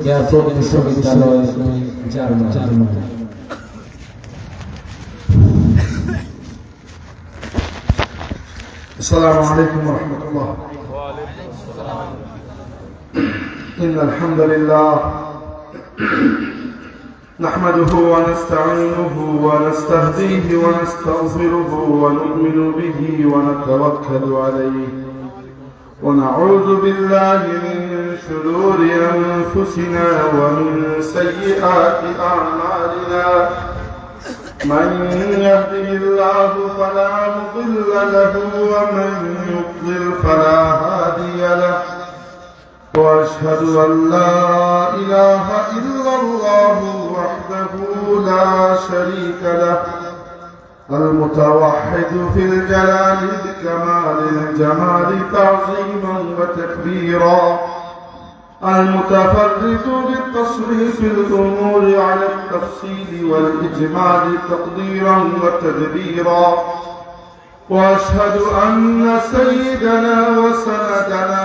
জাতীয় বিশ্ববিদ্যালয় জার্মান। السلام عليكم ورحمة الله. إن الحمد لله نحمده ونستعينه ونستهديه ونستغفره ونؤمن به ونتوكل عليه ونعوذ بالله من شرور أنفسنا ومن سيئات أعمالنا. من يهده الله فلا مضل له ومن يضلل فلا هادي له. وأشهد أن لا إله إلا الله وحده لا شريك له المتوحد في الجلال بكمال الجمال تعظيما وتكبيرا المتفرد بالتصريف الأمور على التفصيل والإجمال تقديرا وتدبيرا. وأشهد أن سيدنا وسندنا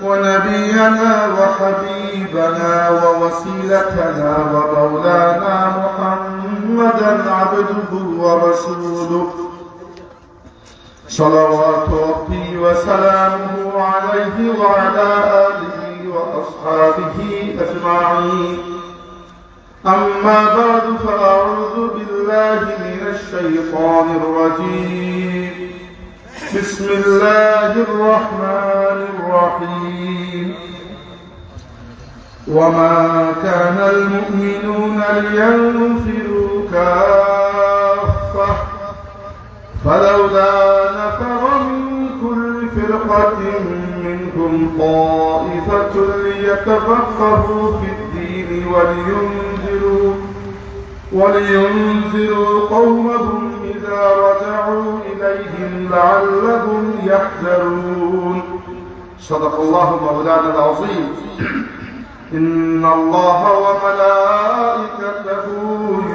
ونبينا وحبيبنا ووسيلتنا ومولانا محمدا عبده ورسوله صلوات ربي وسلامه عليه وعلى آله وأصحابه أجمعين. أما بعد فأعوذ بالله من الشيطان الرجيم. بسم الله الرحمن الرحيم. وما كان المؤمنون لينفروا كافة فلولا نفر من كل فرقة منهم طائفة ليتفقهوا في الدين ولينذروا قومهم إذا رجعوا إليهم لعلهم يحذرون. صدق الله مولانا العظيم. إن الله وملائكته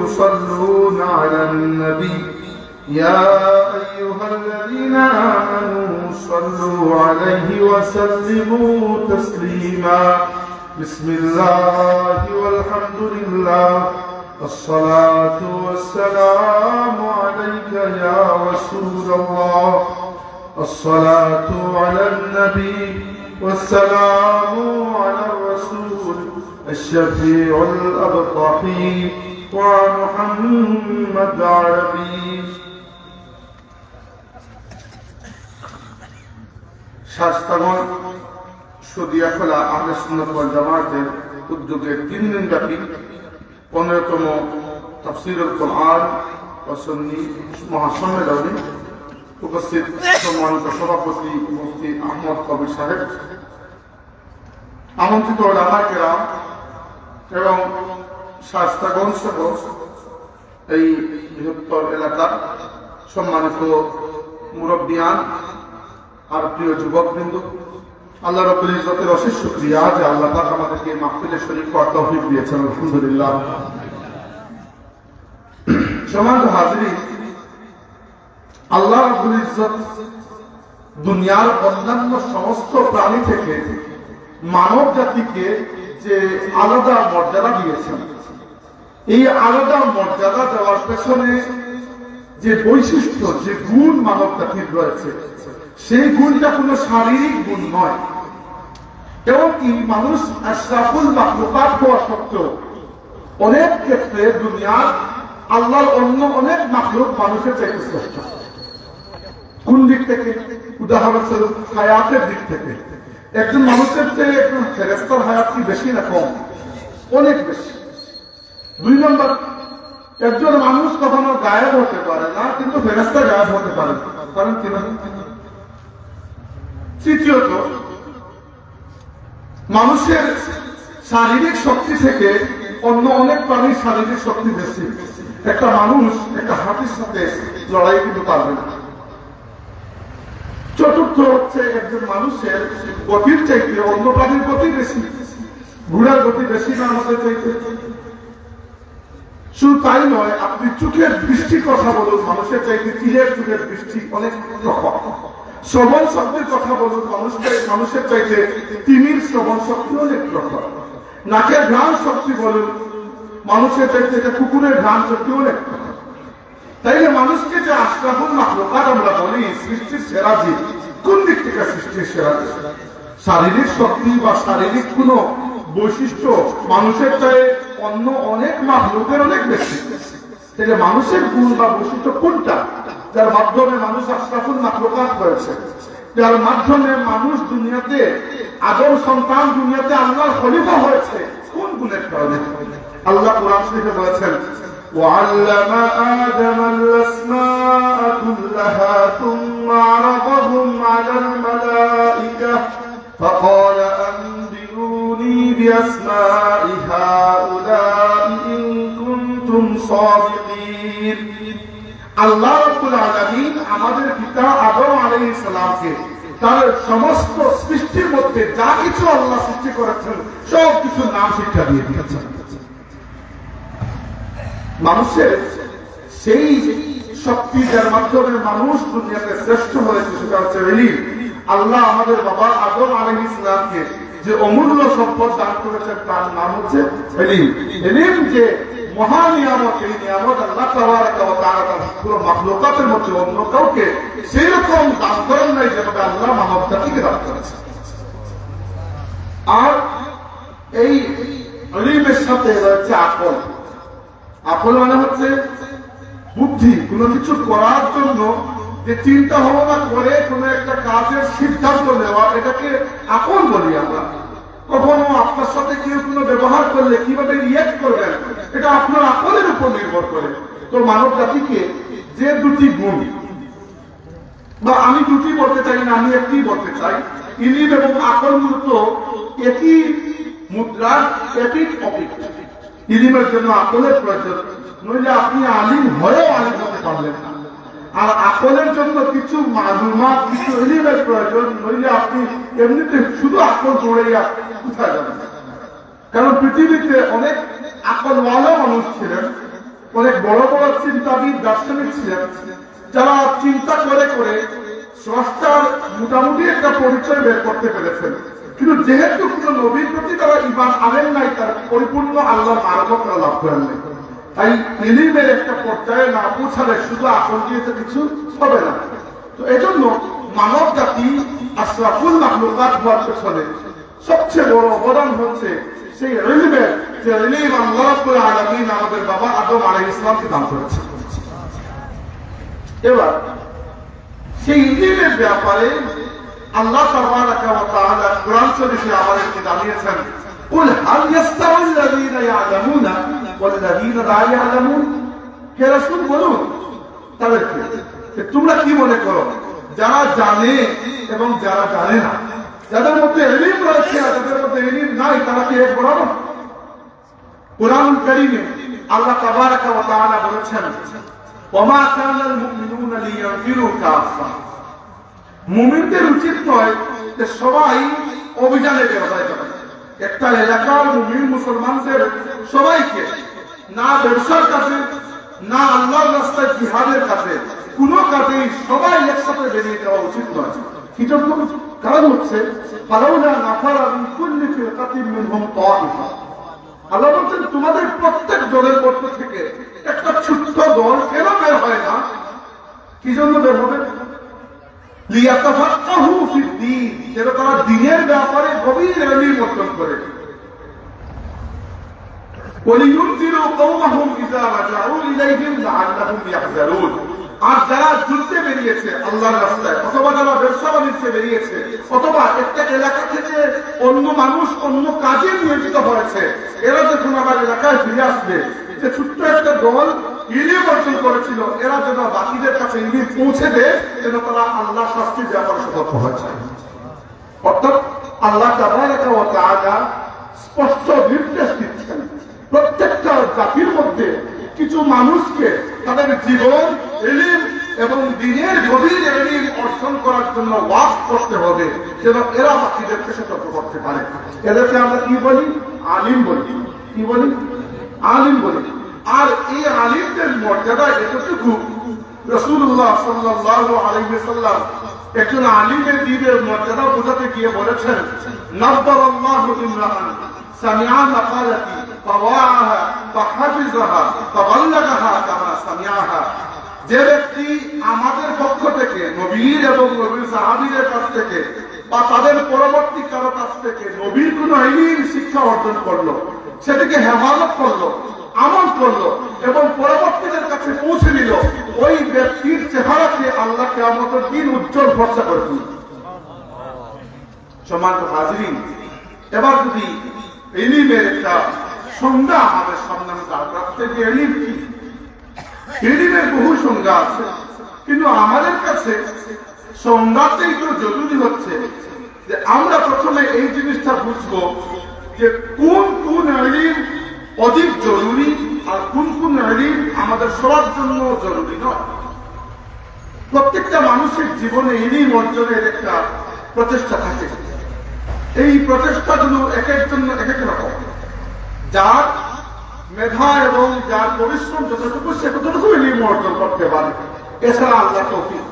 يصلون على النبي يا أيها الذين آمنوا صلوا عليه وسلموا تسليما. بسم الله والحمد لله الصلاة والسلام عليك يا رسول الله. الصلاة على النبي والسلام على الرسول الشفيع الأبطحي ومحمد عربي. শাস্তাগণ সদিয়াখোলা আহলে সুন্নাত ওয়াল জামাতের উদ্যোগে 3 দিন ব্যাপী 15তম তাফসীরুল কুরআন ও সুন্নি মহাসম্মেলনে উপস্থিত সম্মানিত সভাপতি মুফতি আহমদ কবির সাহেব, আমন্ত্রিত উলামা কেরাম এবং শাস্তাগণ সহ এই বৃহত্তর এলাকার সম্মানিত মুরব্বিয়ান আর প্রিয় যুবকবৃন্দ, আল্লাহ রাব্বুল ইজ্জতের অশেষ শুকরিয়া যে আল্লাহ পাক আমাদেরকে মাহফিলে শরীক হওয়ার তৌফিক দিয়েছেন। আলহামদুলিল্লাহ। সম্মানিত হাজিরিন, আল্লাহ রাব্বুল ইজ্জত দুনিয়ার অন্যান্য সমস্ত প্রাণী থেকে মানব জাতিকে যে আলাদা মর্যাদা দিয়েছেন, এই আলাদা মর্যাদা দেওয়ার পেছনে যে বৈশিষ্ট্য, যে গুণ মানব জাতির রয়েছে, সেই গুণটা কোনো শারীরিক গুণ নয়। এবং কি মানুষ আশরাফুল মাখলুকাত হওয়া সত্ত্বেও অনেক ক্ষেত্রে দুনিয়ার আল্লাহর অন্য অনেক মাখলুক মানুষের চাইতে শ্রেষ্ঠ। কোন দিক থেকে? উদাহরণস্বরূপ হায়াতের দিক থেকে একজন মানুষের চেয়ে একজন ফেরেশতার হায়াত কি বেশি না কম? অনেক বেশি। 2 নম্বর, একজন মানুষ কখনো গায়েব হতে পারে না, কিন্তু ফেরেশতা গায়েব হতে পারে, কারণ কি না? তৃতীয়ত, মানুষের শারীরিক শক্তি থেকে অন্য অনেক প্রাণীর শারীরিক শক্তি বেশি। একটা মানুষ একটা হাতির সাথে লড়াই কিন্তু পারবে না। চতুর্থ হচ্ছে, একজন মানুষের গতির চাইতে অন্য প্রাণীর গতি বেশি। ঘোড়ার গতি বেশি না আমাদের চাইতে। শুধু তাই নয়, আপনি চোখের দৃষ্টির কথা বলুন, মানুষের চাইতে তীরের চোখের দৃষ্টি অনেক রকম। শ্রবণ শক্তির কথা বলুন, মানুষের চাইতে তিমির শ্রবণ শক্তি অনেক রকম। নাকের ঘ্রাণ শক্তি বলুন, মানুষের দেখতে এটা কুকুরের ঘ্রাণ শক্তি অনেক। তাইলে মানুষকে যে আশরাফুল মাখলুকাত আমরা বলি সৃষ্টির সেরা জীব, কোন দিক থেকে সৃষ্টির সেরা জীব? শারীরিক শক্তি বা শারীরিক কোন বৈশিষ্ট্য মানুষের চাই অন্য অনেক মাখলুকের অনেক বেশি। তাহলে মানুষের গুণ বা বৈশিষ্ট্য কোনটা যার মাধ্যমে মানুষ আশরাফুল মাখলুকাত হয়েছে, যার মাধ্যমে মানুষ দুনিয়াতে আদম সন্তান দুনিয়াতে আল্লাহর খলিফা হয়েছে? কোন গুণের কারণে? আল্লাহ কোরআন শরীফে বলেছেন وعلم آدم الأسماء كلها ثم عرضهم على الملائكة فقال أنبئوني بأسماء هؤلاء إن كنتم صادقين। আল্লাহ রাব্বুল আলামিন আমাদের পিতা আদম আলাইহিস সালামকে তার সমস্ত সৃষ্টির মধ্যে যা কিছু আল্লাহ সৃষ্টি করেছেন সব কিছু নাম শিক্ষা দিয়ে দিয়েছেন। মানুষের সেই শক্তি যার মাধ্যমে মানুষ দুনিয়াতে শ্রেষ্ঠ হয়েছে সেটা হচ্ছে ইলম। আল্লাহ আমাদের বাবা আদম আলাইহিস সালামকে যে অমূল্য সম্পদ দান করেছেন তার নাম হচ্ছে ইলম। ইলম যে মহা নিয়ামত, এই নিয়ামত আল্লাহ তাবারাকা ওয়া তাআলা পুরো মাখলুকাতের মধ্যে অন্য কাউকে সেই রকম দান করেন নাই যেভাবে আল্লাহ মানব জাতিকে দান করেছেন। আর এই ইলমের সাথে রয়েছে আকল। আকল মানে হচ্ছে বুদ্ধি, কোন কিছু করার জন্য যে চিন্তা ভাবনা করে কোন একটা কাজের সিদ্ধান্ত নেওয়া, এটাকে আকল বলি আমরা। কখনো আপনার সাথে কেউ কোনো ব্যবহার করলে কিভাবে রিয়েক্ট করবেন এটা আপনার আকলের উপর নির্ভর করে। তো মানব জাতিকে যে দুটি গুণ, বা আমি দুটি বলতে চাই না, আমি একটি বলতে চাই, ইলম এবং আকল মূলত একই মুদ্রার একই টপিক। ইলমের জন্য আকলের প্রয়োজন, নইলে আপনি আলিম হয়েও আলিম হতে পারলেন না। আর আকলের জন্য কিছু মালুমাত, কিছু ইলমের প্রয়োজন, নইলে আপনি এমনিতে শুধু আকল দৌড়াইয়া কোথায় যাবেন। কারণ পৃথিবীতে অনেক আকলওয়ালা মানুষ ছিলেন, অনেক বড় বড় চিন্তাবিদ দার্শনিক ছিলেন, যারা চিন্তা করে করে স্রষ্টার মোটামুটি একটা পরিচয় বের করতে পেরেছেন। কিন্তু যেহেতু কোন নবীর প্রতি তারা ঈমান আনেন নাই, তার পরিপূর্ণ আল্লাহর মারফত তারা লাভ করেন নাই। তাই ইলমের একটা পর্যায়ে না পৌঁছালে শুধু আকল দিয়ে তো কিছু হবে না। তো এজন্য মানব জাতি আশরাফুল মাখলুকাত হওয়ার পেছনে সবচেয়ে বড় অবদান হচ্ছে সেই ইলমের, যে ইলম আল্লাহ রাব্বুল আলামিন আমাদের বাবা আদম আলাইহিস সালামকে দান করেছেন। এবার সেই ইলমের ব্যাপারে আল্লাহ তাবারাকা ওয়া তাআলা কোরআন শরীফে আমাদেরকে জানিয়েছেন, কুল হাল ইয়াস্তাউল্লাযীনা ইয়ালামুনা ওয়াল্লাযীনা লা ইয়ালামুন। হে রাসূল বলুন তাদেরকে, তোমরা কি মনে করো যারা জানে এবং যারা জানে না, যাদের মধ্যে ইলম রয়েছে আর যাদের মধ্যে ইলম নাই, তারা কি এক বরাবর? কোরআন কারীমে আল্লাহ তাবারাকা ওয়া তাআলা বলেছেন, ওয়ামা কানাল মুমিনুনা লিয়ানফিরু কাফা। মুমিনদের উচিত নয় যে সবাই অভিযানে বের হয়ে যাবে। একটা এলাকার মুমিন মুসলমানদের সবাইকে না ব্যবসার কাছে, না আল্লাহর রাস্তায় জিহাদের কাছে, কোন কাজেই সবাই একসাথে বেরিয়ে যাওয়া উচিত নয়। কি জন্য? কারণ হচ্ছে ফালাউলা নাফারা মিন কুল্লি ফিরকাতিন মিনহুম তাইফা। আল্লাহ বলছেন তোমাদের প্রত্যেক দলের পক্ষ থেকে একটা ছোট্ট দল কেন বের হয় না? কি জন্য বের হবে? লিয়াতাফাক্কাহু ফিদ্দীন, যেন তারা দ্বীনের ব্যাপারে গভীর ইলম অর্জন করে। ওয়ালিয়ুনযিরু কওমাহুম ইযা রাজাউ ইলাইহিম লাআল্লাহুম ইয়াহযারুন। আর যারা যুদ্ধে বেরিয়েছে আল্লাহর রাস্তায়, অথবা যারা ব্যবসা বাণিজ্যে বেরিয়েছে, অথবা একটা এলাকা থেকে অন্য মানুষ অন্য কাজে নিয়োজিত হয়েছে, এরা যখন আমার এলাকায় ফিরে আসবে, যে ছোট্ট একটা দল ইলম অর্জন করেছিল, এরা যেন বাকিদের কাছে ইলম পৌঁছে দেয়, যেন তারা আল্লাহ শাস্তির ব্যাপারে সতর্ক হয়েছে। অর্থাৎ আল্লাহ তাবারাকা ওয়া তাআলা স্পষ্ট নির্দেশ দিচ্ছেন প্রত্যেকটা জাতির মধ্যে কিছু মানুষকে তাদের জীবন ইলম এবং দ্বীনের গভীর ইলম অর্জন করার জন্য ওয়াক্ফ করতে হবে, যেন এরা বাকিদেরকে সতর্ক করতে পারে। এদেরকে আমরা কি বলি? আলিম বলি। কি বলি? আলিম বলি। আর এই আলিমদের মর্যাদা এতটুকু, রাসূলুল্লাহ সাল্লাল্লাহু আলাইহি ওয়াসাল্লাম একজন আলিমের দ্বীনের মর্যাদা বোঝাতে গিয়ে বলেছেন, নাব্বারাল্লাহু ইমরান সামিআ মাকালাতি ফাওয়াআহা ফাহাফিজাহা ফাবাল্লাগাহা কামা সামিআহা। যে ব্যক্তি আমাদের পক্ষ থেকে নবীর এবং নবীর সাহাবীদের কাছ থেকে বা তাদের পরবর্তী কারো কাছ থেকে নবীর কোন ইলম শিক্ষা অর্জন করলো, সেটাকে হেফাজত করলো, আমল করলো এবং পরবর্তীদের কাছে পৌঁছে দিল, ওই ব্যক্তির চেহারাকে আল্লাহ কিয়ামতের দিন উজ্জ্বল ভরসা করে দিল। সম্মানিত হাজিরিন, এবার যদি ইলমের একটা সংজ্ঞা আমাদের সামনে দাঁড় রাখতে, যে ইলম কি? ইলমের বহু সংজ্ঞা আছে, কিন্তু আমাদের কাছে সংজ্ঞাতেই তো জরুরি হচ্ছে যে আমরা প্রথমে এই জিনিসটা বুঝবো যে কোন কোন ইলম অধিক জরুরি আর কোন কোন ইলম আমাদের সবার জন্য জরুরি নয়। প্রত্যেকটা মানুষের জীবনে ইলম অর্জনের একটা প্রচেষ্টা থাকে। এই প্রচেষ্টাগুলো এক এক জন্য এক এক রকম। যার মেধা এবং যার পরিশ্রম যতটুকু সে ততটুকু ইলম অর্জন করতে পারে, এছাড়া আল্লাহ তৌফিক।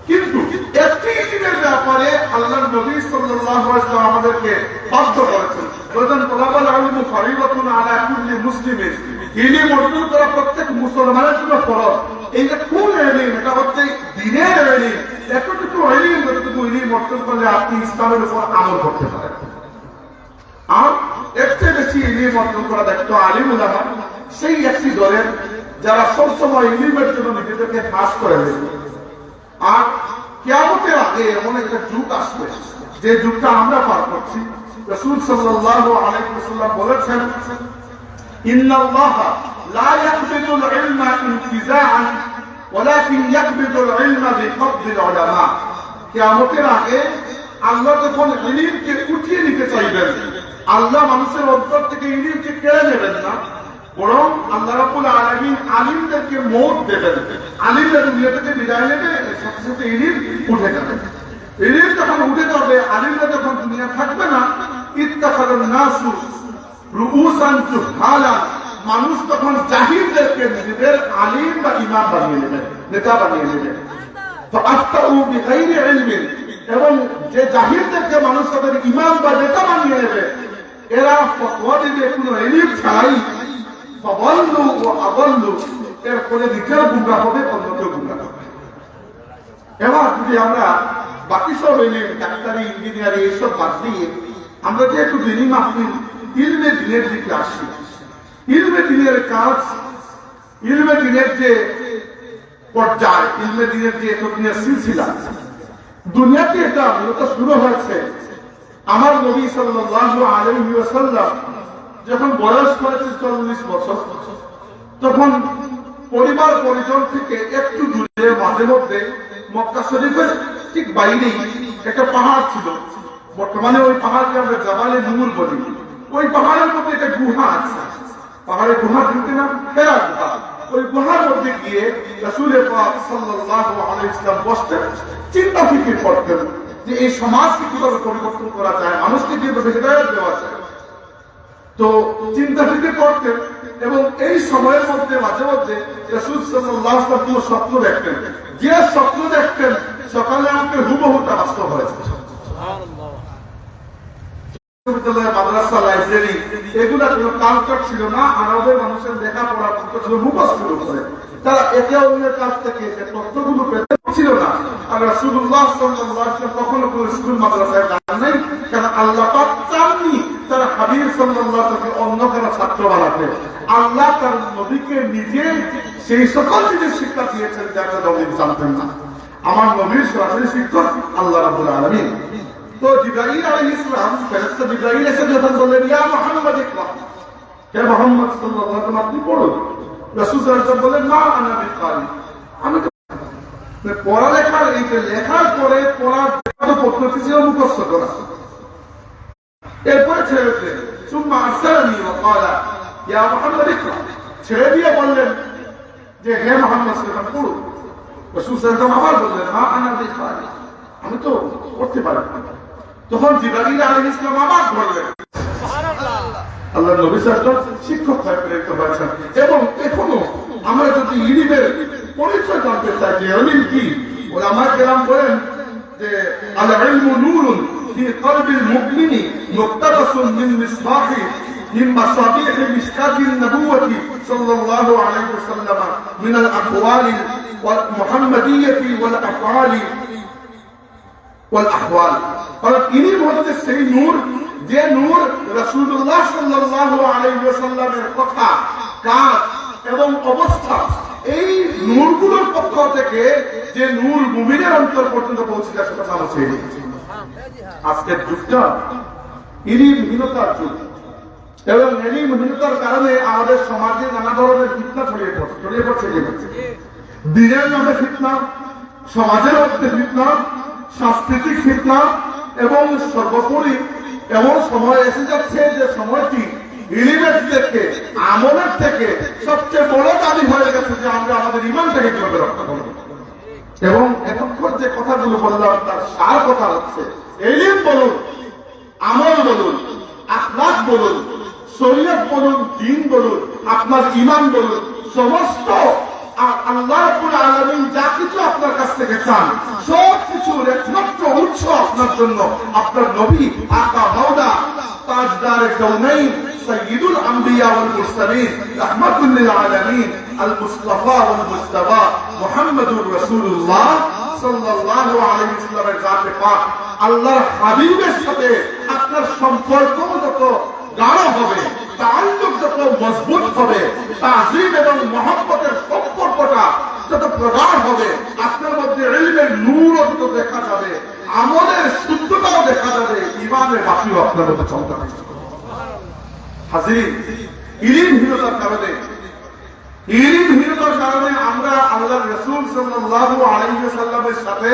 কিন্তু একটি ইলমের ব্যাপারে আল্লাহর নবী সাল্লাল্লাহু আলাইহি ওয়াসাল্লাম আমাদেরকে বাধ্য করেছেন, বলেছেন তালাবুল ইলমি ফরিদাতুন আলা কুল্লি মুসলিমিন। ইলম অর্জন করা প্রত্যেক মুসলমানের জন্য ফরজ। এই যে কোন ইলম? এটা হচ্ছে দ্বীনের ইলম। এতটুকু ইলম, যতটুকু ইলম অর্জন করলে আপনি ইসলামের উপর আমল করতে পারেন। আর এর চেয়ে বেশি ইলম অর্জন করা দেখতো আলিম উলামা, সেই একটি দলের যারা সবসময় ইলমের জন্য নিজেদেরকে ফাঁস করে দেবে। আর কিয়ামতের আগে এমন একটা যুগ আসবে, যে যুগটা আমরা পার করছি। রাসূল সাল্লাল্লাহু আলাইহি ওয়াসাল্লাম বলেছেন, ইন্নাল্লাহা লা ইয়াকবিদুল ইলমা ইনতিজাআন ওয়ালাকিন ইয়াকবিদুল ইলমা বিকবদিল উলামা। কিয়ামতের আগে আল্লাহ যখন ইলমকে উঠিয়ে নিতে চাইবেন, আল্লাহ মানুষের অন্তর থেকে ইলমকে কেড়ে নেবেন না, বরং আল্লাহ রাব্বুল আলামিন আলিমদেরকে মওত দেবেন। আলিমরা দুনিয়া থেকে বিদায় নেবে, সাথে সাথে ইলম উঠে যাবে। ইলম যখন উঠে যাবে, আলিমরা যখন দুনিয়া থাকবে না, ইত্তাখাযান নাসু রুউসান জুহালা। মানুষ তখন জাহিলদেরকে নিজেদের আলিম বা ইমাম বানিয়ে নেবে, নেতা বানিয়ে নেবে। ফাআফতাউ বিগাইরি ইলমিন। এবং যে জাহিলদেরকে মানুষ তাদের ইমাম বা নেতা বানিয়ে নেবে, এরা ফতোয়া দিবে কোনো ইলম ছাড়াই। ফাদাল্লু ওয়া আদাল্লু। এর ফলে নিজেরা গুমরাহ হবে, অন্যকেও গুমরাহ হবে। এবার যদি আমরা বাকি সব ইলম, ডাক্তারি, ইঞ্জিনিয়ারিং এইসব বাদ দিয়ে আমরা যে একটু দিনই মাহফিল ইলমে দিনের দিকে আসি, ইলমে দিনের কাজ, ইলমে দিনের যে পর্যায়, ইলমে দিনের যে দিনের সিলসিলা, দুনিয়াতে এটা মূলত শুরু হয়েছে আমার নবী সাল্লাল্লাহু আলাইহি ওয়াসাল্লাম যখন বয়স করেছে 40 বছর, তখন পরিবার পরিজন থেকে একটু দূরে মাঝে মধ্যে মক্কা শরীফের ঠিক বাইরেই একটা পাহাড় ছিল। বর্তমানে ওই পাহাড়কে আমরা জাবালে নূর বলি। ওই পাহাড়ের মধ্যে একটা গুহা আছে। পাহাড়ের গুহা ঢুকে নাম হেরা গুহা। ওই গুহার মধ্যে গিয়ে রাসূল পাক সাল্লাল্লাহু আলাইহি ওয়াসাল্লাম বসতেন, চিন্তা ফিকির করতেন যে এই সমাজকে কিভাবে পরিবর্তন করা যায়, মানুষকে কিভাবে হেদায়েত দেওয়া যায়। তো চিন্তা ফিকির করতেন এবং এই সময়ের মধ্যে মাঝে মধ্যে রাসূল সাল্লাল্লাহু আলাইহি ওয়াসাল্লাম স্বপ্ন দেখতেন। যে স্বপ্ন দেখতেন সকালে আমাকে হুবহু তা বাস্তব হয়েছে। সুবহানাল্লাহ। বিশ্ববিদ্যালয়, মাদ্রাসা, লাইব্রেরি এগুলা কোনো কালচার ছিল না। আরবের মানুষের লেখাপড়া ছিল মুখস্থ করে, তারা একে অন্যের কাছ থেকে যে তথ্যগুলো পেতে ছিল না। আর রাসূলুল্লাহ সাল্লাল্লাহু আলাইহি ওয়াসাল্লাম কখনো কোনো স্কুল মাদ্রাসায় যান নাই, কারণ আল্লাহ পাক চাননি তারা হাবিব সাল্লাল্লাহু আলাইহি ওয়াসাল্লামকে অন্য কোনো ছাত্র বানাতে। আল্লাহ তার নবীকে নিজে সেই সকল জিনিস শিক্ষা দিয়েছেন যা নবী জানতেন না। আমার নবীর সরাসরি শিক্ষক আল্লাহ রাব্বুল আলামিন। তো জিবরাইল আলাইহিস সালাম, ফেরেশতা জিবরাইল এসে যখন বললেন, ইয়া মুহাম্মদ ইকরা, হে মুহাম্মদ সাল্লাল্লাহু আলাইহি ওয়াসাল্লাম আপনি পড়ুন। রাসূল সাল্লাল্লাহু আলাইহি ওয়াসাল্লাম বললেন, মা আনা বিকারি, আমি তো পড়ালেখার এই যে লেখার পরে পড়ার পদ্ধতি ছিল মুখস্থ করা। এরপরে ছেড়ে দিলেন, সুম্মা আরসালানি ওয়া ক্বালা ইয়া মুহাম্মদ ইকরা, ছেড়ে দিয়ে বললেন যে হে মুহাম্মদ সাল্লাল্লাহু আলাইহি ওয়াসাল্লাম পড়ুন। রাসূল সাল্লাল্লাহু আলাইহি ওয়াসাল্লাম আবার বললেন, মা আনা বিকারি, আমি তো করতে পারি না। তখন জিবরাইল আলাইহিস সালাম আবার বললেন, সুবহানাল্লাহ, আল্লাহর নবী সাল্লাল্লাহু আলাইহি ওয়াসাল্লাম শিক্ষক হয়ে প্রেরিত হয়েছেন। এবং এখনো আমরা যদি ইলমের পরিচয় জানতে চাই যে ইলম কি, উলামায়ে কেরাম বলেন যে আল ইলমু নূরুন ফি কলবিল মুমিনি মুক্তাবাসুন মিন মিসবাহি من مصابيح مشكاة النبوة صلى الله عليه وسلم من الأقوال والمحمدية والأفعال والأحوال অর্থাৎ ইনি হচ্ছে সেই নূর যে নূর রাসূলুল্লাহ সাল্লাল্লাহু আলাইহি ওয়াসাল্লামের কথা কাজ এবং অবস্থা এই নূরগুলোর পক্ষ থেকে যে নূর মুমিনের অন্তর পর্যন্ত পৌঁছে যায় সেটা নাম হচ্ছে আজকের যুগটা ইলমহীনতার যুগ এবং ইলমহীনতার কারণে আমাদের সমাজে নানা ধরনের ফিতনা ছড়িয়ে পড়ছে দিনের নামে ফিতনা, সমাজের মধ্যে ফিতনা, সাংস্কৃতিক ফিতনা এবং সর্বোপরি এমন সময় এসে যাচ্ছে যে সময়টি ইলমের থেকে আমলের থেকে সবচেয়ে বড় দাবি হয়ে গেছে যে আমরা আমাদের ঈমানটাকে কিভাবে রক্ষা করব। এবং এতক্ষণ যে কথাগুলো বললাম তার সার কথা হচ্ছে ইলম বলুন, আমল বলুন, আখলাক বলুন, শরীয়ত বলুন, দ্বীন বলুন, আপনার ঈমান বলুন, সমস্ত আল্লাহ রাব্বুল আলামিন যা কিছু আপনার কাছ থেকে চান সব কিছুর একমাত্র উৎস আপনার জন্য আপনার নবী আকা মাওলা তাজদারে কাউনাইন সাইয়্যিদুল আম্বিয়া ওয়াল মুরসালিন রাহমাতুল লিল আলামিন আল মুস্তাফা ওয়াল মুজতাবা মুহাম্মাদুর রাসূলুল্লাহ সাল্লাল্লাহু আলাইহি ওয়াসাল্লামের জাতে পাক আল্লাহর হাবিবের সাথে আপনার সম্পর্ক যত গাঢ় হবে, তাআল্লুক যত মজবুত হবে, তাজিম এবং মহব্বতের সম্পর্কটা যত প্রগাঢ় হবে, আপনার মধ্যে ইলমের নূরও যত দেখা যাবে, আমলের শুদ্ধতাও দেখা যাবে, ঈমানের বাতিও আপনার মধ্যে চমকাবে। হাজির, ইলমহীনতার কারণে আমরা আল্লাহর রাসূল সাল্লাল্লাহু আলাইহি ওয়াসাল্লামের সাথে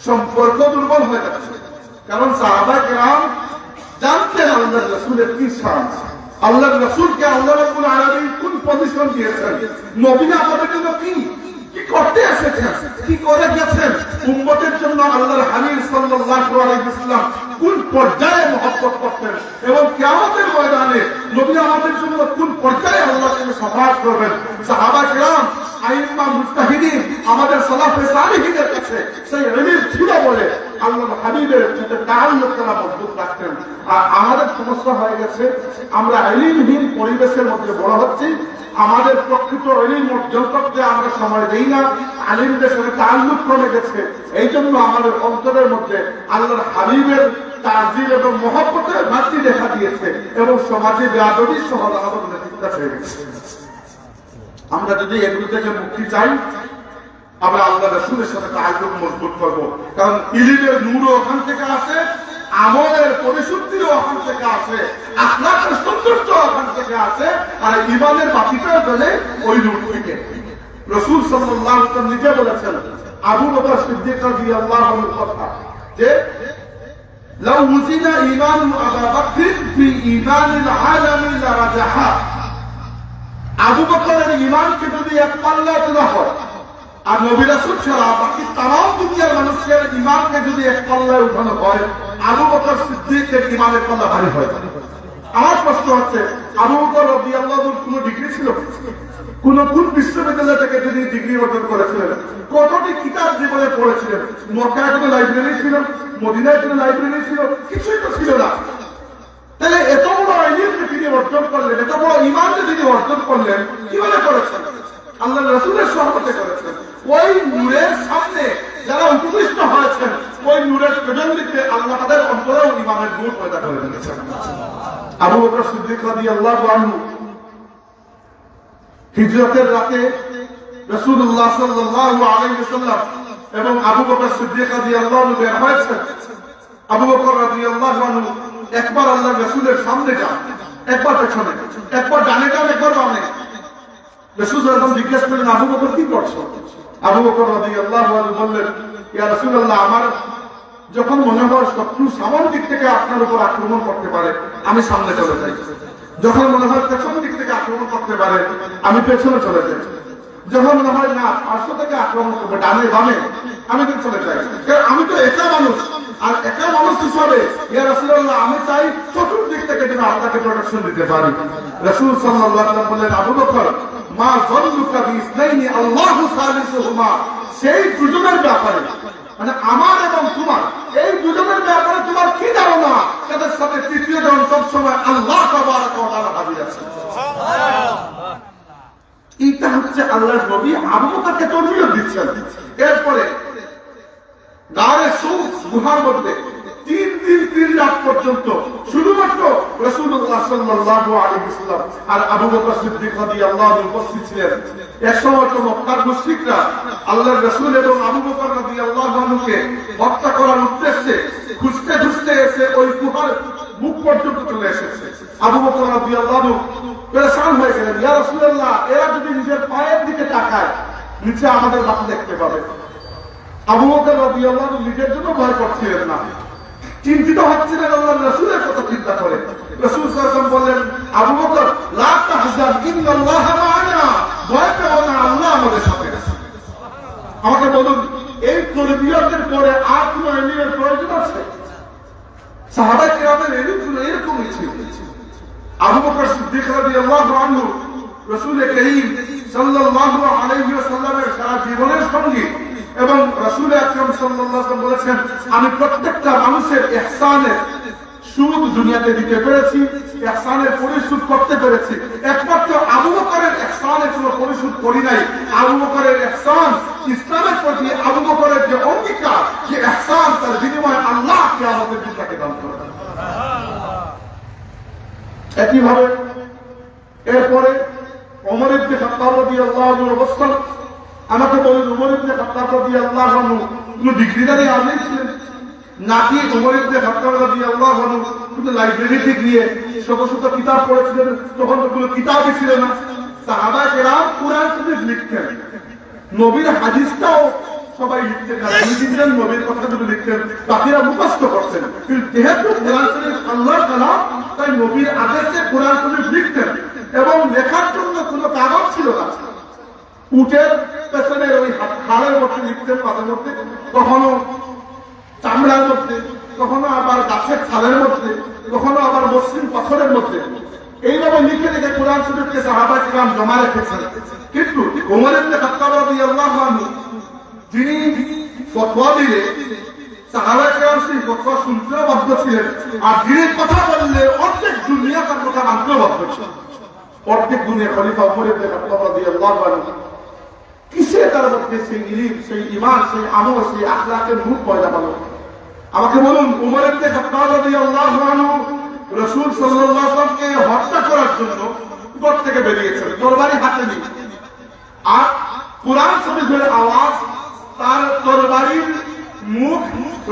সম্পর্ক দুর্বল হয়ে যাচ্ছে। কারণ সাহাবায়ে কেরাম জানতেন আল্লাহর রাসূলের কি শান, আল্লাহর রাসূলকে আল্লাহ রাব্বুল আলামিন কোন পজিশন দিয়েছেন, নবী আমাদের জন্য কি করতে এসেছেন, কি করে গেছেন, উম্মতের জন্য আল্লাহর হাবিব সাল্লাল্লাহু আলাইহি ওয়াসাল্লাম কোন পর্যায়ে মহব্বত করতেন এবং কিয়ামতের ময়দানে নবী আমাদের জন্য কোন পর্যায়ে আল্লাহর কাছে শাফাআত করবেন। সাহাবায়ে কেরাম, আইম্মা মুজতাহিদিন, আমাদের সালাফে সালেহিনের কাছে সেই ইলম ছিল বলে আল্লাহর হাবিবের সাথে তাআল্লুক তারা মজবুত রাখতেন। আর আমাদের সমস্যা হয়ে গেছে, আমরা ইলমহীন পরিবেশের মধ্যে বড় হচ্ছি, আমাদের প্রকৃত ইলম অর্জন করতে আমরা সময় দেই না, আলিমদের সাথে তাআল্লুক কমে গেছে। এই জন্য আমাদের অন্তরের মধ্যে আল্লাহর হাবিবের তাজিম এবং মহব্বতের ঘাটতি দেখা দিয়েছে এবং সমাজে বেয়াদবি সহ আমাদের নেতৃত্ব হয়ে গেছে। আমরা যদি এগুলো থেকে মুক্তি চাই, আমরা আল্লাহ রাসূলের সাথে তাআল্লুক মজবুত করব। কারণ ইলমের নূরও ওখান থেকে আসে, আমলের পরিশুদ্ধিও ওখান থেকে আসে, আখলাকের সৌন্দর্য ওখান থেকে আসে, আর ঈমানের বাতিটাও চলে ওই নূর থেকে। রাসূল সাল্লাল্লাহু আলাইহি ওয়াসাল্লাম নিজে বলেছেন আবু বকর সিদ্দিক রাদিয়াল্লাহু আনহু কথা যে লাউ উযিনা ঈমানু আবু বকর ফি ঈমানিল আলামি লারাজাহা। আবু বকরের ঈমানকে যদি এক পাল্লায় তোলা হয় আর নবী রাসূল ছাড়া বাকি তামাম দুনিয়ার মানুষের ঈমানকে যদি এক পাল্লায় উঠানো হয়, আবু বকর সিদ্দিকের ঈমানের পাল্লা ভারী হয়। আমার প্রশ্ন হচ্ছে, আবু বকর রাদিয়াল্লাহু আনহু কোন ডিগ্রি ছিল? কোন বিশ্ববিদ্যালয় থেকে তিনি ডিগ্রি অর্জন করেছিলেন? কতটি কিতাব জীবনে পড়েছিলেন? মক্কায় কোনো লাইব্রেরি ছিল? মদিনায় কোনো লাইব্রেরি ছিল? কিছুই তো ছিল না। তাহলে এত বড় ইলম তিনি অর্জন করলেন, এত বড় ঈমান তিনি অর্জন করলেন, কিভাবে করেছেন? আল্লাহ রাসূলের সহবতে করেছেন। ওই নূরের সামনে যারা উপবিষ্ট হয়েছেন, ওই নূরের প্রেজেন্টে আল্লাহ তাদের অন্তরেও ঈমানের নূর পয়দা করে দিয়েছেন। আবু বকর সিদ্দিক রাদিয়াল্লাহু আনহু হিজরতের রাতে রাসূলুল্লাহ সাল্লাল্লাহু আলাইহি ওয়াসাল্লাম এবং আবু বকর সিদ্দিক রাদিয়াল্লাহু আনহু বের হয়েছেন। আবু বকর রাদিয়াল্লাহু আনহু একবার আল্লাহর রাসূলের সামনে যান, একবার পেছনে, একবার ডানে যান, একবার বামে। রাসূল যখন জিজ্ঞেস করলেন আবু বকর কি করছো, আবু বকর রাদিয়াল্লাহু আনহু বললেন, ইয়া রাসূলুল্লাহ, আমার যখন মনে হয় শত্রু সামন দিক থেকে আপনার উপর আক্রমণ করতে পারে, আমি সামনে চলে যাই। যখন মনে হয় পেছন দিক থেকে আক্রমণ করতে পারে, আমি পেছনে চলে যাই। যখন মনে হয় না পার্শ্ব থেকে আক্রমণ করবে, ডানে বামে, আমি তো চলে যাই। কারণ আমি তো একা মানুষ, আর একা মানুষ হিসাবে ইয়া রাসূলুল্লাহ আমি চাই চতুর্দিক থেকে যেন আপনাকে প্রোটেকশন দিতে পারি। রাসূল সাল্লাল্লাহু আলাইহি ওয়াসাল্লাম বললেন, আবু বকর, মা যাল্লুকা বিইসনাইনি আল্লাহু সালিসুহুমা, সেই দুজনের ব্যাপারে মানে আমার এবং তোমার এই দুজনের ব্যাপারে তোমার কি ধারণা? তাদের সাথে তৃতীয় জন সবসময় আল্লাহ তাবারক ওয়া তাআলা হাজির আছে। এইটা হচ্ছে আল্লাহর নবী আবু বকরকে তরবিয়ত দিচ্ছেন। এরপরে গায়ে সূফ গুহার মধ্যে 3 দিন 3 রাত পর্যন্ত শুধুমাত্র রাসূলুল্লাহ সাল্লাল্লাহু আলাইহি ওয়াসাল্লাম আর আবু বকর সিদ্দিক রাদিয়াল্লাহু আনহু উপস্থিত ছিলেন। একসময় তো মক্কার মুশরিকরা আল্লাহর রাসূল এবং আবু বকর রাদিয়াল্লাহু আনহুকে হত্যা করার উদ্দেশ্যে খুঁজতে খুঁজতে এসে ওই গুহার মুখ পর্যন্ত চলে এসেছে। আবু বকর রাদিয়াল্লাহু আনহু পেরেশান হয়ে গেলেন, ইয়া রাসূলুল্লাহ, এরা যদি নিজের পায়ের দিকে তাকায় নিচে আমাদের মাথা দেখতে পাবে। আবু বকর রাদিয়াল্লাহু আনহু নিজের জন্য ভয় করছিলেন না, চিন্তিত হচ্ছিলেন আল্লাহর রাসূলের কথা চিন্তা করে। রাসূল সাল্লাল্লাহু আলাইহি ওয়াসাল্লাম বললেন, আবু বকর লা তাহজান ইন্নাল্লাহা মা'ানা, ভয় পেও না, আল্লাহ আমাদের সাথে আছে। আমাকে বলুন, এই তরবিয়তের পরে আর কোনো ইলমের প্রয়োজন আছে? সাহাবায়ে কেরামের এরকমই ছিল। আবু বকর সিদ্দিক রাদিয়াল্লাহু আনহু রাসূল করিম সাল্লাল্লাহু আলাইহি ওয়াসাল্লামের সারা জীবনের সঙ্গী এবং রাসূল আকরাম সাল্লাল্লাহু আলাইহি ওয়াসাল্লাম বলেছেন, আমি প্রত্যেকটা মানুষের ইহসানের সুদ দুনিয়াতে দিতে পেরেছি, ইহসানের পরিশোধ করতে পেরেছি। একমাত্র আবু বকরের ইহসানের কোনো পরিশোধ করি নাই। আবু বকরের ইহসান, ইসলামের প্রতি আবু বকরের যে অঙ্গীকার, যে ইহসান, তার বিনিময়ে আল্লাহ কিয়ামতের দিন তাকে দান করবেন। একইভাবে এরপরে ওমর ইবনে খাত্তাব রাদিয়াল্লাহু আনহুর অবস্থান। আমাকে বলুন, ওমর ইবনে খাত্তাব রাদিয়াল্লাহু আনহু কোনো ডিগ্রিধারী আলেম ছিলেন নাকি ওমর ইবনে খাত্তাব রাদিয়াল্লাহু আনহু কোনো লাইব্রেরিতে গিয়ে শত শত কিতাব পড়েছিলেন? তখন তো কোনো কিতাবই ছিল না। সাহাবায়ে কেরাম কুরআন শরীফ লিখতেন, নবীর হাদিসটাও সবাই লিখতেন না, 2-3 নবীর কথাগুলো লিখতেন, বাকিরা মুখস্থ করতেন। কিন্তু যেহেতু কোরআন শরীফ আল্লাহর কালাম, তাই নবীর আদেশে কোরআন শরীফ লিখতেন এবং লেখার জন্য কোনো কাগজ ছিল না। উটের পেছনের ওই হাড়ের মধ্যে লিখতেন, মাঝে মধ্যে কখনো চামড়ার মধ্যে, কখনো আবার গাছের ছালের মধ্যে, কখনো আবার মসৃণ পাথরের মধ্যে। এইভাবে লিখে লিখে কোরআন শরীফকে সাহাবায়ে কেরাম জমা রেখেছেন। কিন্তু ওমর ইবনে খাত্তাব রাদিয়াল্লাহু আনহু যিনি ফতোয়া দিলে সাহাবায়ে কেরাম সেই ফতোয়া শুনতেও বাধ্য ছিলেন, আর যিনি কথা বললে অর্ধেক দুনিয়া তার কথা মানতেও বাধ্য ছিল। অর্ধেক দুনিয়া খলিফা ওমর ইবনে খাত্তাব রাদিয়াল্লাহু আনহু কিসে তার মধ্যে সেই ইলম, সেই ঈমান, সেই আমল, সেই আখলাকের নূর পয়দা হলো? আমাকে বলুন, ওমর ইবনে খাত্তাব রাদিয়াল্লাহু আনহু রাসূল সাল্লাল্লাহু আলাইহি ওয়াসাল্লামকে হত্যা করার জন্য উপর থেকে বেরিয়েছেন, তরবারি হাতে নিয়ে। আর কোরআন শরীফের আওয়াজ তার তরবারির মুখ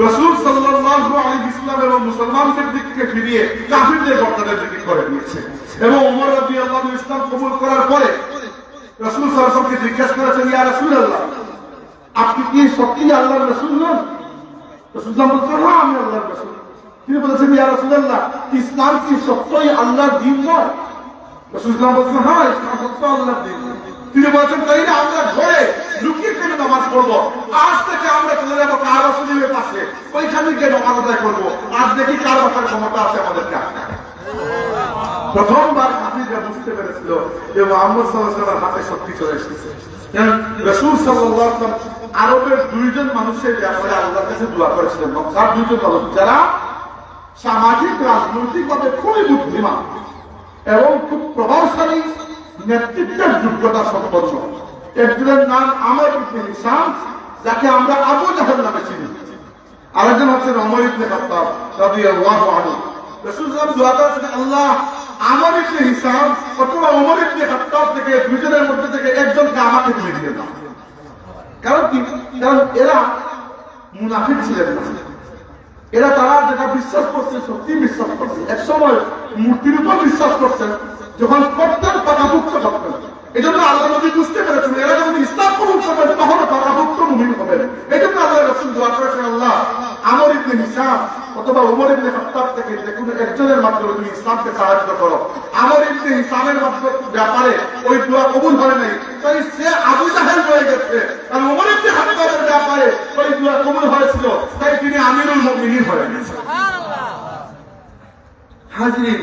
রাসূল সাল্লাল্লাহু আলাইহি ওয়াসাল্লাম এবং মুসলমানদের দিক থেকে ফিরিয়ে কাফিরদের গর্দানের দিকে করে দিয়েছে। এবং ওমর রাদিয়াল্লাহু আনহু ইসলাম কবুল করার পরে রাসূল সাল্লাল্লাহু আলাইহি ওয়াসাল্লামকে জিজ্ঞেস করেছেন, ইয়া রাসূলুল্লাহ, আপনি কি সত্যি আল্লাহর রাসূল নন? রাসূল বলছেন, হ্যাঁ, আমি আল্লাহর রাসূল। তিনি বলেছেন, ইয়া রাসূলুল্লাহ, ইসলাম কি সত্যই আল্লাহর দ্বীন নয়? রাসূল বলছেন, হ্যাঁ, ইসলাম সত্য আল্লাহর দ্বীন। তিনি বলেছেন, তাইলে আমরা ঘরে লুকিয়ে কেন নামাজ পড়বো? আজ থেকে আমরা চলে যাবো কাবা শরীফের পাশে, ওইখানে গিয়ে নামাজ আদায় করবো, আর দেখি কার বাসার ক্ষমতা আছে আমাদেরকে। প্রথমবার কাফিররা বুঝতে পেরেছিল যে মুহাম্মদ সাল্লাল্লাহু আলাইহি ওয়াসাল্লামের হাতে শক্তি চলে এসেছে। রাসূল সাল্লাল্লাহু আলাইহি ওয়াসাল্লাম আরবের 2 জন মানুষের ব্যাপারে আল্লাহর কাছে দোয়া করেছিলেন। মক্কার 2 জন মানুষ যারা সামাজিক রাজনৈতিকভাবে খুবই বুদ্ধিমান এবং খুব প্রভাবশালী নেতৃত্বের যোগ্যতা সম্পন্ন। একজনের নাম আমর ইবনে হিশাম, যাকে আমরা আবু জাহল নামে চিনি। আরেকজন হচ্ছেন ওমর ইবনে খাত্তাব রাদিয়াল্লাহু আনহু। রাসূল সাল্লাল্লাহু আলাইহি ওয়াসাল্লাম দোয়া করেছেন, আল্লাহ আমর ইবনে হিশাম অথবা ওমর ইবনে খাত্তাব থেকে 2 জনের মধ্যে থেকে একজনকে আমাকে দিয়ে দিয়ে দাও। কারণ কি? কারণ এরা মুনাফিক ছিলেন না। এরা তারা যেটা বিশ্বাস করছে সত্যি বিশ্বাস করছে। এক সময় মূর্তির উপর বিশ্বাস করছেন, যখন করতেন পাকাভুক্ত করতেন। এই জন্য আল্লাহ নবী বুঝতে পেরেছেন এরা যখন ইসলাম কবুল করবেন তখন পাকাভুক্ত মুমিন হবেন। এই জন্য আল্লাহ রাসূল দোয়া করেছেন, আল্লাহ আমর ইবনে হিশাম অথবা ওমর ইবনে খাত্তাব থেকে যে কোনো একজনের মাধ্যমে তুমি ইসলামকে সাহায্য করো। আমর ইবনে হিশামের ব্যাপারে ওই দোয়া কবুল হয় নাই, তাই সে আবু জাহেল হয়ে গেছে। আর ওমর ইবনে খাত্তাবের ব্যাপারে ওই দোয়া কবুল হয়েছিল, তাই তিনি আমিরুল মুমিনিন হয়ে গেছেন। হাজির,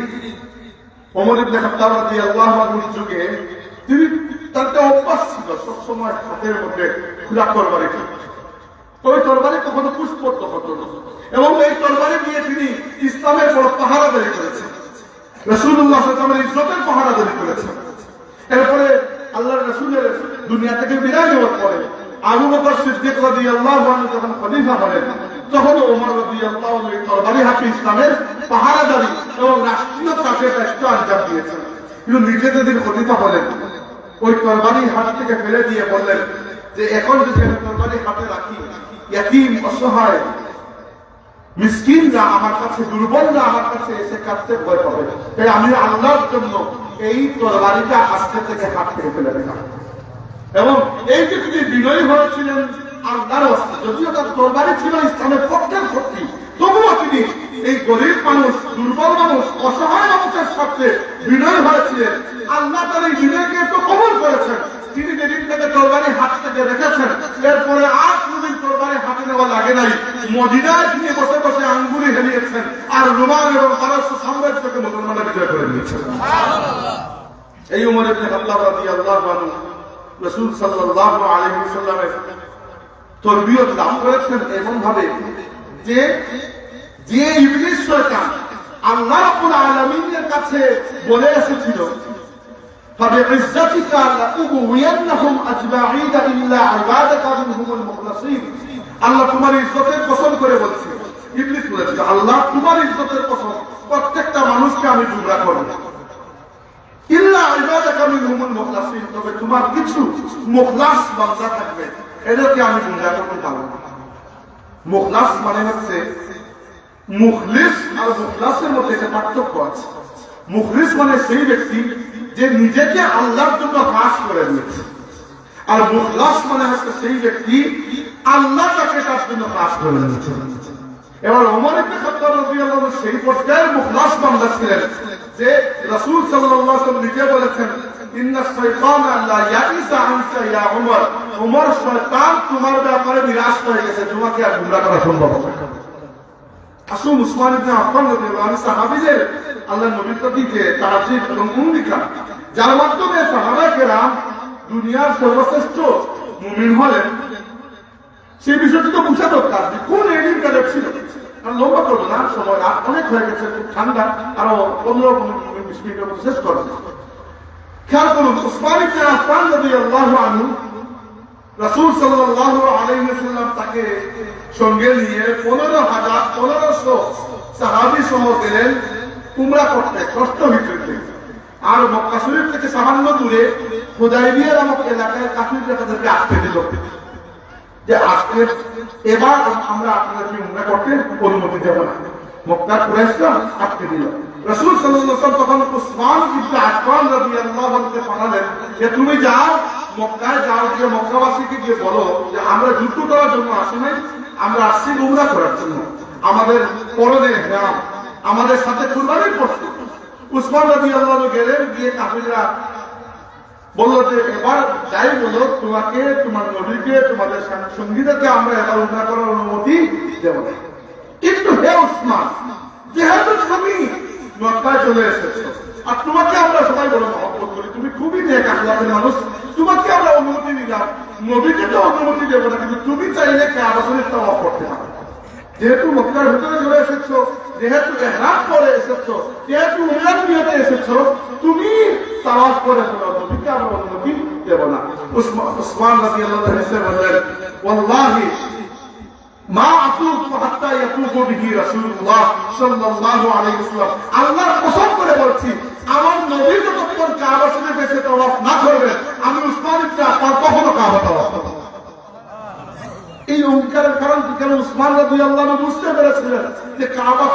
ওমর ইবনে খাত্তাব রাদিয়াল্লাহু আনহুর যুগে তিনি তার একটা অভ্যাস ছিল সবসময় হাতের মধ্যে খোলা তরবারি। ওই তরবারি কখনো পুষ্পর্ত হতো না, এবং এই তরবারি দিয়ে তিনি ইসলামের বড় পাহারাদারি করেছেন, রাসূলুল্লাহ সাল্লাল্লাহু আলাইহি ওয়াসাল্লামের ইজ্জতের পাহারাদারি করেছেন। এরপরে আল্লাহর রাসূলের দুনিয়া থেকে বিদায় নেওয়ার পরে আবু বকর সিদ্দিক রাদিয়াল্লাহু আনহু যখন খলিফা হলেন, তখন ওমর রাদিয়াল্লাহু আনহু এই তরবারি হাতে ইসলামের পাহারাদারি এবং রাষ্ট্রীয় কাজের দায়িত্ব আঞ্জাম দিয়েছেন। কিন্তু নিজে যেদিন খলিফা হলেন, ওই তরবারি হাত থেকে ফেলে দিয়ে বললেন যে এখন যদি আমি তরবারি হাতে রাখি, ইয়াতীম অসহায় মিসকিনরা আমার কাছে, দুর্বলরা আমার কাছে এসে কাটতে ভয় পাবে, তাই আমি আল্লাহর জন্য এই তরবারিটা আজকে থেকে হাত থেকে ফেলে দিলাম। এবং এই যে তিনি বিনয়ী হয়েছিলেন আল্লাহর ওয়াস্তে, যদিও তার তরবারি ছিল ইসলামের পক্ষের শক্তি, তবুও তিনি এই গরিব মানুষ, দুর্বল মানুষ, অসহায় মানুষের সাথে বিনয় হয়েছিলেন। আল্লাহ তার এই বিনয়কে তো কবুল করেছেন। তিনি যেদিন থেকে তরবারি হাত থেকে রেখেছেন, এরপরে আর কোনদিন তরবারি হাতে নেওয়া লাগে নাই। মদিনায় তিনি বসে বসে আঙ্গুলি হেলিয়েছেন আর রোমান এবং পারস্য সাম্রাজ্যকে মুসলমানরা বিজয় করে নিয়েছেন। এই উমর ইবনে খাত্তাব রাদিয়াল্লাহু আনহু রাসূল সাল্লাল্লাহু আলাইহি ওয়াসাল্লামের তরবিয়ত লাভ করেছেন এমন ভাবে যে যে ইবলিস শয়তান আল্লাহ রাব্বুল আলামিনের কাছে বলে এসেছিল, فبعزتك لأغوينهم أجمعين إلا عبادك منهم المخلصين। আল্লাহ তোমার ইজ্জতের কসম করে বলছে, ইবলিস বলেছে আল্লাহ তোমার ইজ্জতের কসম, প্রত্যেকটা মানুষকে আমি গুমরাহ করব, ইল্লা ইবাদাকা মিনহুমুল মুখলাসিন, তবে তোমার কিছু মুখলাস বান্দা থাকবে, এদেরকে আমি গুমরাহ করতে পারবো না। মুখলাস মানে হচ্ছে, মুখলিস আর মুখলাসের মধ্যে একটা পার্থক্য আছে। মুখলিস মানে সেই ব্যক্তি যে নিজেকে আল্লাহর জন্য খাস করে দিয়েছে, আর মুখলাস মানে হচ্ছে সেই ব্যক্তি আল্লাহ তাকে তার জন্য খাস করে দিয়েছে। এবার ওমর ইবনে খাত্তাব রাদিয়াল্লাহু আনহু সেই পর্যায়ের মুখলাস বান্দা ছিলেন যে রাসূল সাল্লাল্লাহু আলাইহি ওয়াসাল্লাম নিজে বলেছেন, ইন্নাশ শাইতানা লা ইয়াইসা আনকা ইয়া উমর, উমর শয়তান তোমার ব্যাপারে নিরাশ হয়ে গেছে, তোমাকে আর গুমরাহ করা সম্ভব হবে না। আসুন উসমান ইবনে আফফান রাদিয়াল্লাহু আনহু সাহাবীদের আল্লাহর নবীর প্রতি যে তাজিব এবং অঙ্গীকার, যার মাধ্যমে সাহাবায়ে কেরাম দুনিয়ার সর্বশ্রেষ্ঠ মুমিন হলেন, সেই বিষয়টি তো বুঝা দরকার যে কোন এদিনটা ছিল। আর লম্বা করবো না, সময় রাত অনেক হয়ে গেছে, খুব ঠান্ডা, আরো 15-20 মিনিটের মধ্যে শেষ করবো। খেয়াল করুন, উসমান ইবনে আফফান রাদিয়াল্লাহু আনহু রাসূল সাল্লাল্লাহু আলাইহি ওয়াসাল্লাম তাকে সঙ্গে নিয়ে 1500 সাহাবী সহ গেলেন উমরা করতে, কষ্ট হিজরতে। আর মক্কা শরীফ থেকে সামান্য দূরে হুদায়বিয়া নামক এলাকায় কাফিররা তাদেরকে আটকে দিল যে আজকে এবার আমরা আপনাদেরকে উমরা করতে অনুমতি দেব না। মক্কার কুরাইশরা আটকে দিল। রাসূল সাল্লাল্লাহু আলাইহি ওয়াসাল্লাম তখন উসমান ইবনে আফফান রাদিয়াল্লাহু আনহু পাঠালেন যে তুমি যাও, মক্কায় যাও, যে মক্কাবাসীকে গিয়ে বলো যে আমরা যুদ্ধ করার জন্য আসি নাই, আমরা আসছি উমরা করার জন্য, আমাদের পরনে ইহরাম, আমাদের সাথে কুরবানির পশু। উসমান রাদিয়াল্লাহু আনহু গেলেন, গিয়ে কাফিররা বলল যে এবার যাই বলো, তোমাকে, তোমার নবীকে, তোমাদের সঙ্গীদেরকে আমরা এবার উমরা করার অনুমতি দেব না। কিন্তু হে উসমান, যেহেতু তুমি মক্কায় চলে এসেছো আর তোমাকে আমরা সবাই বড় মহব্বত করি, তুমি খুবই নেক আখলাকের মানুষ, তোমাকে আমরা অনুমতি দিলাম, নবীকে তো অনুমতি দেবো না, কিন্তু তুমি চাইলে কাবা শরীফ তাওয়াফ করতে পারো। যেহেতু মক্কার ভিতরে চলে এসেছো, যেহেতু ইহরাম করে এসেছো, যেহেতু উমরার নিয়তে এসেছো, তুমি তাওয়াফ করে ফেলো, নবীকে আমরা অনুমতি দেব না। উসমান রাদিয়াল্লাহু আনহু বললেন, ওয়াল্লাহি মা আতুফু হাত্তা ইয়াতুফু বিহি রাসূলুল্লাহ সাল্লাল্লাহু আলাইহি ওয়াসাল্লাম, আল্লাহর কসম করে বলছি, আমার নবী যতক্ষণ কাবা শরীফে এসে তাওয়াফ না করবেন, আমি উসমান ইবনে আফফান কখনো কাবা তাওয়াফ করব না। এই অঙ্গীকারের কারণ কি? কারণ উসমান রাদিয়াল্লাহু আনহু বুঝতে পেরেছিলেন যে কাবা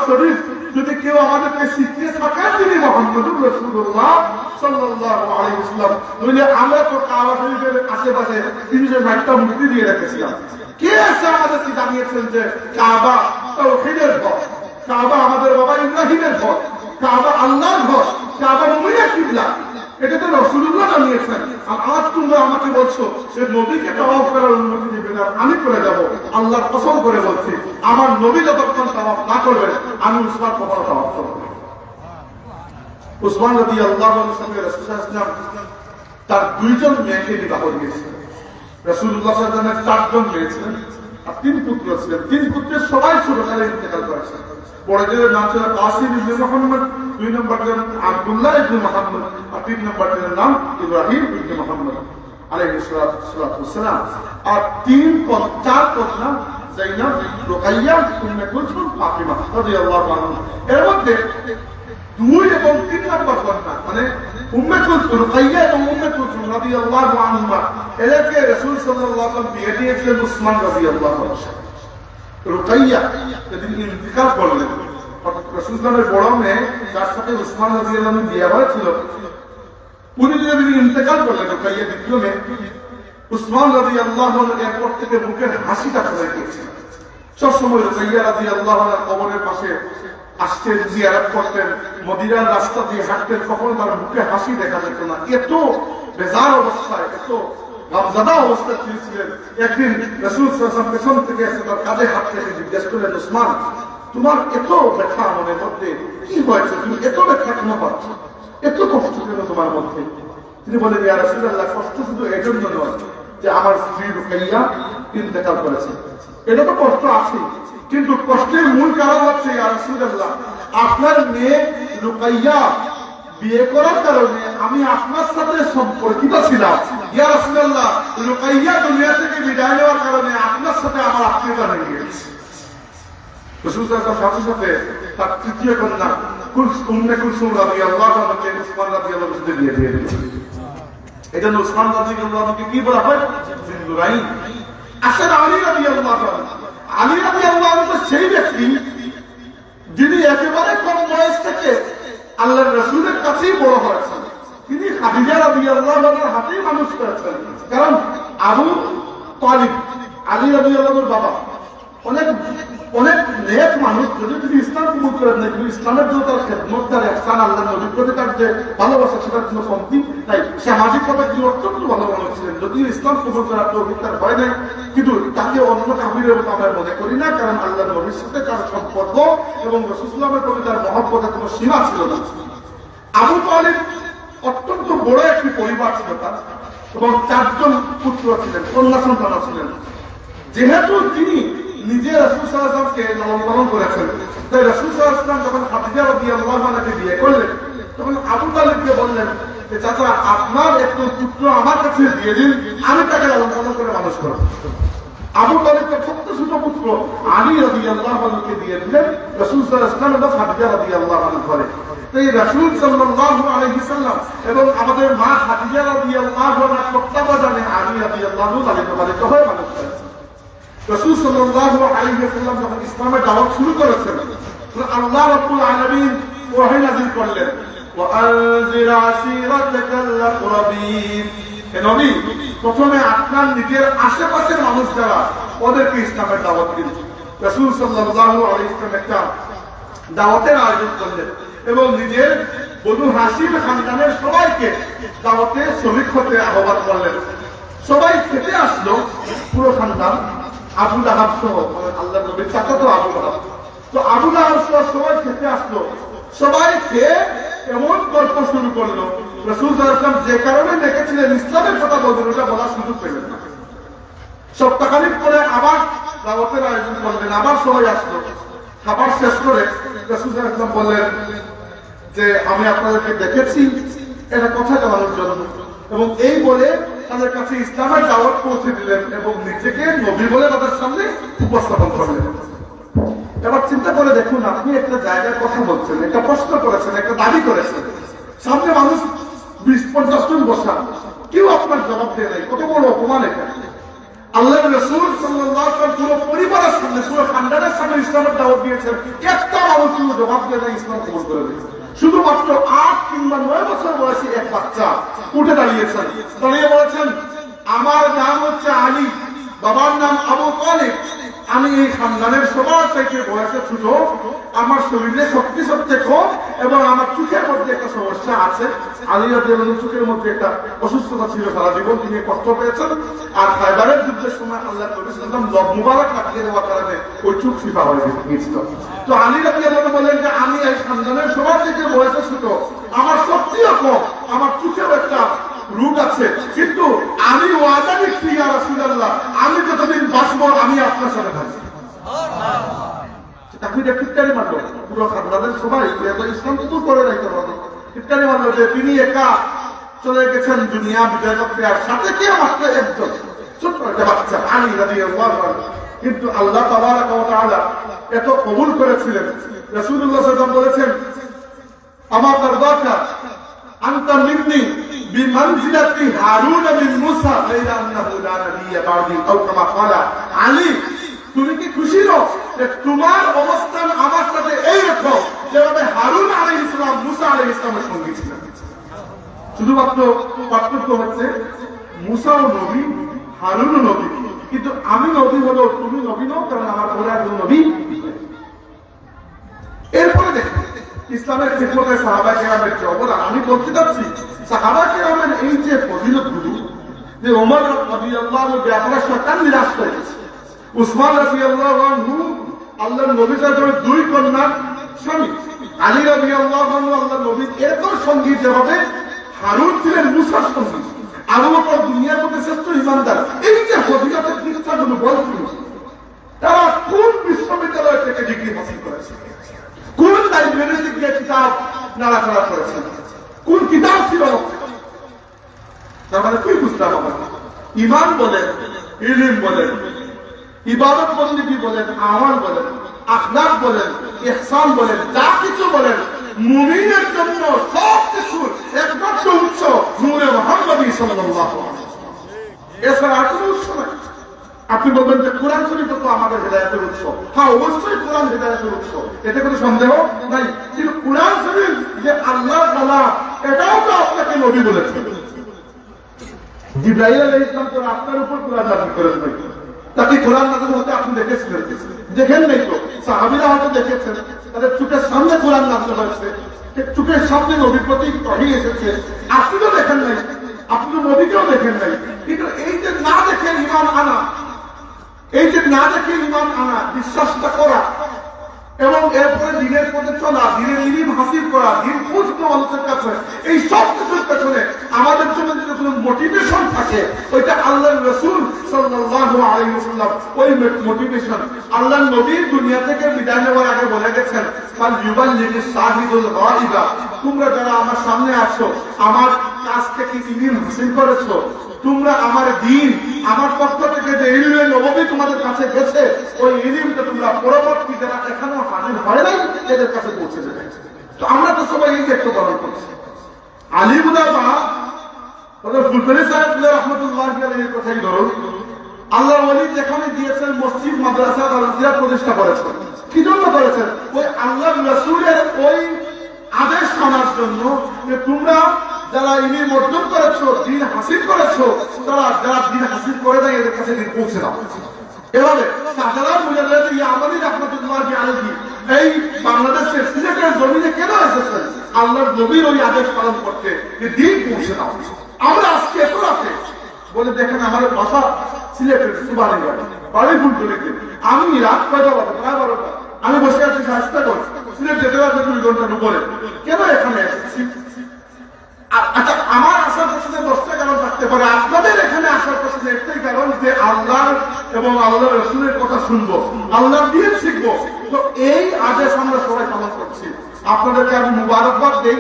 শরীফ যদি কেউ আমাদেরকে শিখিয়ে থাকেন, তিনি মুহাম্মদুর রাসূলুল্লাহ সাল্লাল্লাহু আলাইহি ওয়াসাল্লাম। নইলে আমরা তো কাবা শরীফের আশেপাশে 360টা মূর্তি দিয়ে রেখেছিলাম। কে এসে আমাদেরকে জানিয়েছেন যে কাবা তাওহীদের ঘর, কাবা আমাদের বাবা ইব্রাহিমের ঘর, কাবা আল্লাহর ঘর, কাবা মুমিনের কিবলা, এটা তো রাসূলুল্লাহ জানিয়েছেন। আর আজ তোমরা আমাকে বলছো যে নবীকে তাওয়াফ করার অনুমতি দিবে না, আমি করে যাব। আল্লাহর কসম করে বলছি, আমার নবী যতক্ষণ তাওয়াফ না করবেন, আমি উসমান কখনো তাওয়াফ করব না। উসমান রাদিয়াল্লাহু আনহুর সঙ্গে রাসূল সাল্লাল্লাহু আলাইহি ওয়াসাল্লাম তার 2জন মেয়েকে বিবাহ দিয়েছেন। রাসূলুল্লাহ সাল্লাল্লাহু আলাইহি ওয়াসাল্লামের 4 জন মেয়ে ছিলেন আর 3 পুত্র ছিলেন। 3 পুত্রের সবাই ছোটকালে ইন্তেকাল করেছেন। বড়দের নাম ছিল কাসিম ইবনে মুহাম্মদ, 2 নম্বরের আব্দুল্লাহ ইবনে মুহাম্মদ আর 3 নম্বরের নাম ইব্রাহিম ইবনে মুহাম্মদ আলাইহিস সালাতু ওয়াসসালাম। আর 4 কন্যা যায়নাব, রুকাইয়া, উম্মে কুলসুম, ফাতিমা রাদিয়াল্লাহু আনহা। এর মধ্যে 2 এবং 3 নম্বর কন্যা মানে উম্মে কুলসুম, রুকাইয়া এবং উম্মে কুলসুম রাদিয়াল্লাহু আনহা এদেরকে রাসূল সাল্লাল্লাহু আলাইহি ওয়াসাল্লাম বিয়ে দিয়েছিলেন উসমান রাদিয়াল্লাহু আনহু। রুকাইয়া যেদিন ইন্তিকাল করলেন, রাসূল সাল্লাল্লাহু বড় মেয়ে যার সাথে উসমান রাদিয়াল্লাহু আনহু বিয়ে হয়েছিল, উনি যেদিন ইন্তিকাল করলেন, রুকাইয়া দ্বিতীয় মেয়ে, উসমান রাদিয়াল্লাহু আনহু এরপর থেকে মুখের হাসিটা চলে গিয়েছে। সবসময় রুকাইয়া রাদিয়াল্লাহু আনহা কবরের পাশে আসতেন, জিয়ারত করতেন, মদিনার রাস্তা দিয়ে হাঁটতেন, কখনো তার মুখে হাসি দেখা যেত না। এত বেজার অবস্থায়, এত গমজাদা অবস্থায় তিনি ছিলেন। একদিন রাসূল সাল্লাল্লাহু আলাইহি ওয়াসাল্লাম পেছন থেকে এসে তার কাঁধে হাত রেখে জিজ্ঞেস করলেন, উসমান, তোমার এত ব্যথা মনের মধ্যে কি হয়েছে? তুমি এত ব্যথা কেন পাচ্ছ? এত কষ্ট কেন তোমার মধ্যে? তিনি বলেন, ইয়া রাসূলুল্লাহ, কষ্ট শুধু এজন্য নয় যে আমার স্ত্রী রুকাইয়া ইন্তেকাল করেছে, এটা তো কষ্ট আছে, কিন্তু কষ্টের মূল কারণ হচ্ছে ইয়া রাসূলুল্লাহ, আপনার মেয়ে রুকাইয়া বিয়ে করার কারণে আমি আপনার সাথে সম্পর্কিত ছিলাম। ইয়া রাসূলুল্লাহ, রুকাইয়া দুনিয়া থেকে বিদায় নেওয়ার কারণে আপনার সাথে আমার আত্মীয়তা হয়ে গেছে। রাসূল সাল্লাল্লাহু আলাইহি ওয়াসাল্লাম সাথে তার তৃতীয় কন্যা উম্মে কুলসুম রাদিয়াল্লাহু আনহাকে উসমান রাদিয়াল্লাহু আনহু দিয়ে দিলেন। এটা উসমান রাদিয়াল্লাহু আনহুকে কি বলা হয়? জিন্নুরাইন। আসলে আলী রাদিয়াল্লাহু আনহু, আলী রাদিয়াল্লাহু আনহু সেই ব্যক্তি যিনি একেবারে কম বয়স থেকে আল্লাহর রাসূলের কাছেই বড় হয়েছেন। তিনি খাদিজা রাদিয়াল্লাহু আনহার হাতেই মানুষ করেছেন। কারণ আবু তালিব, আলী রাদিয়াল্লাহু আনহুর বাবা, অনেক অনেক নেক মানুষ, যদি তিনি ইসলাম কবুল করেন না, কিন্তু ইসলামের জন্য তার খেদমত, তার ইহসান, আল্লাহর নবীর প্রতি তার যে ভালোবাসা, সেটার জন্য কমতি তাই সামাজিকভাবে তিনি অত্যন্ত ভালো মানুষ ছিলেন। যদিও ইসলাম কবুল করার তৌফিক তার হয় নাই, কিন্তু তাকে অন্য কাফিরের মতো আমরা মনে করি না, কারণ আল্লাহর নবীর সাথে তার সম্পর্ক এবং রাসূল সাল্লাল্লাহু আলাইহি ওয়াসাল্লামের প্রতি তার মহব্বতের কোনো সীমা ছিল না। আবু তালিব অত্যন্ত বড় একটি পরিবার ছিল তার, এবং 4 জন পুত্র ছিলেন, কন্যা সন্তান ছিলেন। যেহেতু তিনি নিজে রাসূল সাল্লাল্লাহু আলাইহি ওয়াসাল্লামকে লালন পালন করেছেন, তাই রাসূল সাল্লাল্লাহু আলাইহি ওয়াসাল্লাম যখন খাদিজা রাদিয়াল্লাহু আনহাকে বিয়ে করলেন, তখন আবু তালিবকে বললেন যে, চাচা, আপনার একটু পুত্র আমার কাছে দিয়ে দিন, আমি তাকে লালন পালন করে মানুষ করব। আবু তালিবকে ছোট পুত্র আলী রাদিয়াল্লাহু আনহুকে দিয়ে দিলেন রাসূল সাল্লাল্লাহু আলাইহি ওয়াসাল্লাম এবং খাদিজা রাদিয়াল্লাহু আনহা ঘরে। তাই রাসূল সাল্লাল্লাহু আলাইহি ওয়াসাল্লাম এবং আমাদের মা খাদিজা রাদিয়াল্লাহু আনহার তত্ত্বাবধানে আলী রাদিয়াল্লাহু আনহু লালিত হয়ে মানুষ করেছেন। রাসূল সাল্লাল্লাহু আলাইহি ওয়াসাল্লাম যখন ইসলামের দাওয়াত শুরু করেছেন, আল্লাহ রাব্বুল আলামিন ওহী নাযিল করলেন, ওয়া আনজির আশীরাতাকাল আকরাবিন। হে নবী, প্রথমে আপনার নিজের আশেপাশের মানুষ যারা, ওদেরকে ইসলামের দাওয়াত দিন। রাসূল সাল্লাল্লাহু আলাইহি ওয়াসাল্লাম একটা দাওয়াতের আয়োজন করলেন এবং নিজের বনু হাশিম খানদানের সবাইকে দাওয়াতে শরীক হতে আহ্বান করলেন। সবাই খেতে আসলো, পুরো খানদান, আবু লাহাব সহ, আল্লাহ নবীর চাচাতো আবু লাহাব। তো আবু লাহাব সহ সবাই খেতে আসলো। সবাই খেয়ে এমন গল্প শুরু করলো, রাসূল সাল্লাল্লাহু আলাইহি ওয়াসাল্লাম যে কারণে ডেকেছিলেন ইসলামের কথা বলবেন, ওটা বলার সুযোগ পেলেন না। সপ্তাহখানিক পরে আবার দাওয়াতের আয়োজন করলেন, আবার সবাই আসলো। খাবার শেষ করে রাসূল সাল্লাল্লাহু আলাইহি ওয়াসাল্লাম বললেন যে, আমি আপনাদেরকে দেখেছি এটা কথা জানানোর জন্য, এবং এই বলে তাদের কাছে ইসলামের দাওয়াত পৌঁছে দিলেন এবং নিজেকে নবী বলে তাদের সামনে উপস্থাপন করলেন। এবার চিন্তা করে দেখুন, আপনি একটা জায়গায় কথা বলছেন, একটা প্রশ্ন করেছেন, একটা দাবি করেছেন, সামনে মানুষ 20-50 জন বসা, কেউ আপনার জবাব দিয়ে নেই। কত বড় অপমান এটা! আল্লাহর রাসূল সাল্লাল্লাহু আলাইহি ওয়াসাল্লাম পুরো পরিবারের সামনে, পুরো খানদানের সামনে ইসলামের দাওয়াত দিয়েছেন, একটা মানুষ কেউ জবাব দিয়ে নেই, ইসলাম কবুল করে দিয়েছে। শুধুমাত্র 8 কিংবা 9 বছর বয়সী এক বাচ্চা উঠে দাঁড়িয়েছেন, দাঁড়িয়ে বলেছেন, আমার নাম হচ্ছে আলী, বাবার নাম আবু তালিব, আমি এই খানদানের সবার চাইতে বয়সে ছোট, আমার শরীরে শক্তি সবচেয়ে কম এবং আমার চোখের মধ্যে একটা সমস্যা আছে। আলী রাদিয়াল্লাহু আনহু চোখের মধ্যে একটা অসুস্থতা ছিল, সারা জীবন তিনি কষ্ট পেয়েছেন। আর খায়বারের যুদ্ধের সময় আল্লাহ নবী সাল্লাল্লাহু আলাইহি ওয়াসাল্লাম লব মুবারক লাগিয়ে দেওয়ার কারণে ওই চোখ শিফা হয়ে গিয়েছিল। তো আলী রাদিয়াল্লাহু আনহু বলেন যে, আমি এই খানদানের সবার চাইতে বয়সে ছোট, আমার শক্তিও কম, আমার চোখেও একটা রোগ আছে, কিন্তু আমি ওয়াদা দিচ্ছি ইয়া রাসূলুল্লাহ, আমি যতদিন বাঁচবো আমি আপনার সাথে থাকবো। আপনি টিটকারি মারলো পুরো খানদানের সবাই, ইসলাম কবুল করে রাখতে পারবে, টিটকারি মারলো যে তিনি একা চলে গেছেন দুনিয়া বিদায় করতে, আর সাথে কে মাত্র একজন ছোট্ট একটা বাচ্চা আলী রাদিয়াল্লাহু আনহু। কিন্তু আল্লাহ তাবারাক ওয়া তাআলা এত কবুল করেছিলেন। রাসূলুল্লাহ সাল্লাল্লাহু আলাইহি ওয়াসাল্লাম বলেছেন, আমার তারদাকা আনতা মিন্নি বিমানজিলাতি হারুন মিন মুসা গায়রা আন্নাহু লা নাবিয়্যা বা'দি আও কামা ক্বালা আলী, তুমি কি খুশি নও যে তোমার অবস্থান আমার সাথে এই রকম যেভাবে হারুন আলাইহিস সালাম মুসা আলাইহিস সালামের সঙ্গে ছিলেন। শুধুমাত্র পার্থক্য হচ্ছে মুসাও নবী, হারুনও নবী, কিন্তু আমি নবী হলো তুমি নবী নও, কারণ আমার পরে একজন নবী। এরপরে দেখুন ইসলামের ক্ষেত্রে সাহাবায়ে কেরামের যে অবদান, আমি বলতে চাচ্ছি সাহাবায়ে কেরামের এই যে ফজিলতগুলো, যে ওমর রাদিয়াল্লাহু আনহু ব্যাপারে শয়তান নিরাশ হয়ে গেছে, উসমান রাদিয়াল্লাহু আনহু আল্লাহর নবী সাল্লাল্লাহু দুই কন্যার স্বামী, আলী রাদিয়াল্লাহু আনহু আল্লাহর নবীর এরকম সঙ্গী, যেভাবে হারুন ছিলেন মুসার সঙ্গী, আবু বকর দুনিয়ার মধ্যে শ্রেষ্ঠ ইমানদার, এই যে ফজিলতের দৃষ্টান্তগুলো বলছিল, তারা কোন বিশ্ববিদ্যালয় থেকে ডিগ্রি হাসিল করেছে, কোন লাইব্রেরি থেকে কিতাব নাড়াচাড়া করেছেন, কোন কিতাব ছিল, তার মানে কি বুঝলাম আমরা? ইমান বলেন, ইলম বলেন, ইবাদত বন্দেগী বলেন, আমল বলেন, আখলাক বলেন, ইহসান বলেন, যা কিছু বলেন, মুমিনের জন্য সব কিছুর একমাত্র উৎস নূরে মুহাম্মদী সাল্লাল্লাহু আলাইহি ওয়াসাল্লাম, এছাড়া আর কোনো উৎস নাই। আপনি বলবেন যে কোরআন শরীফ তো আমাদের হেদায়েতের উৎস, হ্যাঁ অবশ্যই কোরআন হেদায়েতের উৎস, এতে কোনো সন্দেহ নাই, কিন্তু কোরআন শরীফ যে আল্লাহর কালাম, এটাও তো আপনাকে নবী বলেছেন। জিবরাইল আলাইহিস সালাম তো আপনার উপর কোরআন নাযিল করেছেন, তাকে কোরআন নাযিল হতে আপনি দেখেছিলেন? দেখেন নাই তো। সাহাবীরা হয়তো দেখেছেন, তাদের চোখের সামনে কোরআন নাযিল হয়েছে, চোখের সামনে নবীর প্রতি ওহী এসেছে, আপনি তো দেখেন নাই, আপনি তো নবীকেও দেখেন নাই। কিন্তু এই যে না দেখে ঈমান আনা, এই যে না দেখে ঈমান আনা, বিশ্বাসটা করা এবং এরপরে দিনের পথে চলা, দিনের ইলম হাসিল করা, দিন পৌঁছানো মানুষের কাছে, এই সব কিছুর পেছনে আমাদের জন্য যদি কোনো মোটিভেশন থাকে, ওইটা আল্লাহর রাসূল সাল্লাল্লাহু আলাইহি ওয়াসাল্লাম, ওই মোটিভেশন আল্লাহর নবী দুনিয়া থেকে বিদায় নেওয়ার আগে বলে গেছেন, ফাল ইউবাল্লিগিস শাহিদুল গায়বা, তোমরা যারা আমার সামনে আছো, আমার কাছ থেকে ইলম হাসিল করেছো, তোমরা আমার দ্বীন, আমার পক্ষ থেকে যে ইলমে নববী তোমাদের কাছে গেছে, ওই ইলমটা তোমরা পরবর্তী যারা এখনো হাজির হয় নাই এদের কাছে পৌঁছে দেবে। তো আমরা তো সবাই এই দেখতে পালন করছি। আলী মুদাবা ফুলতলি সাহেব রহমতুল্লাহ আলাইহির কথাই ধরুন, আল্লাহর ওলি যেখানে দিয়েছেন মসজিদ, মাদ্রাসা, দারুসিয়া প্রতিষ্ঠা করেছেন, কি জন্য করেছেন? ওই আল্লাহর রাসূলের ওই আদেশ মানার জন্য, যে তোমরা যারা ইলম অর্জন করেছো, দ্বীন হাসিল করেছো, তারা যারা দ্বীন হাসিল করে দেয় এদের কাছে দ্বীন পৌঁছে দাও। এভাবে শাহজালাল মুজাদ্দিদ ইয়ামানি রাহমাতুল্লাহ আলাইহি এই বাংলাদেশের সিলেটের জমিনে কেন এসেছেন? আল্লাহর নবীর ওই আদেশ পালন করতে, যে দ্বীন পৌঁছে দাও। আমরা আজকে এত রাতে বলে দেখেন, আমার বাসা সিলেটের সুবানি বাড়ি ফুলতলিতে, আমি রাত কয়টা বাজে, প্রায় 12টা, আমি বসে আছি চেষ্টা করি সিলেট যেতে পারবে 2 ঘন্টার উপরে, কেন এখানে এসেছি? আচ্ছা, আমার আসার পেছনে 10টা কারণ থাকতে পারে, আপনাদের এখানে আসার পেছনে একটাই কারণ, যে আল্লাহ এবং আল্লাহ রসুলের কথা শুনবো, আল্লাহর দ্বীন শিখবো। তো এই আদেশ আমরা সবাই পালন করছি। আপনাদেরকে আমি মুবারকবাদ দেই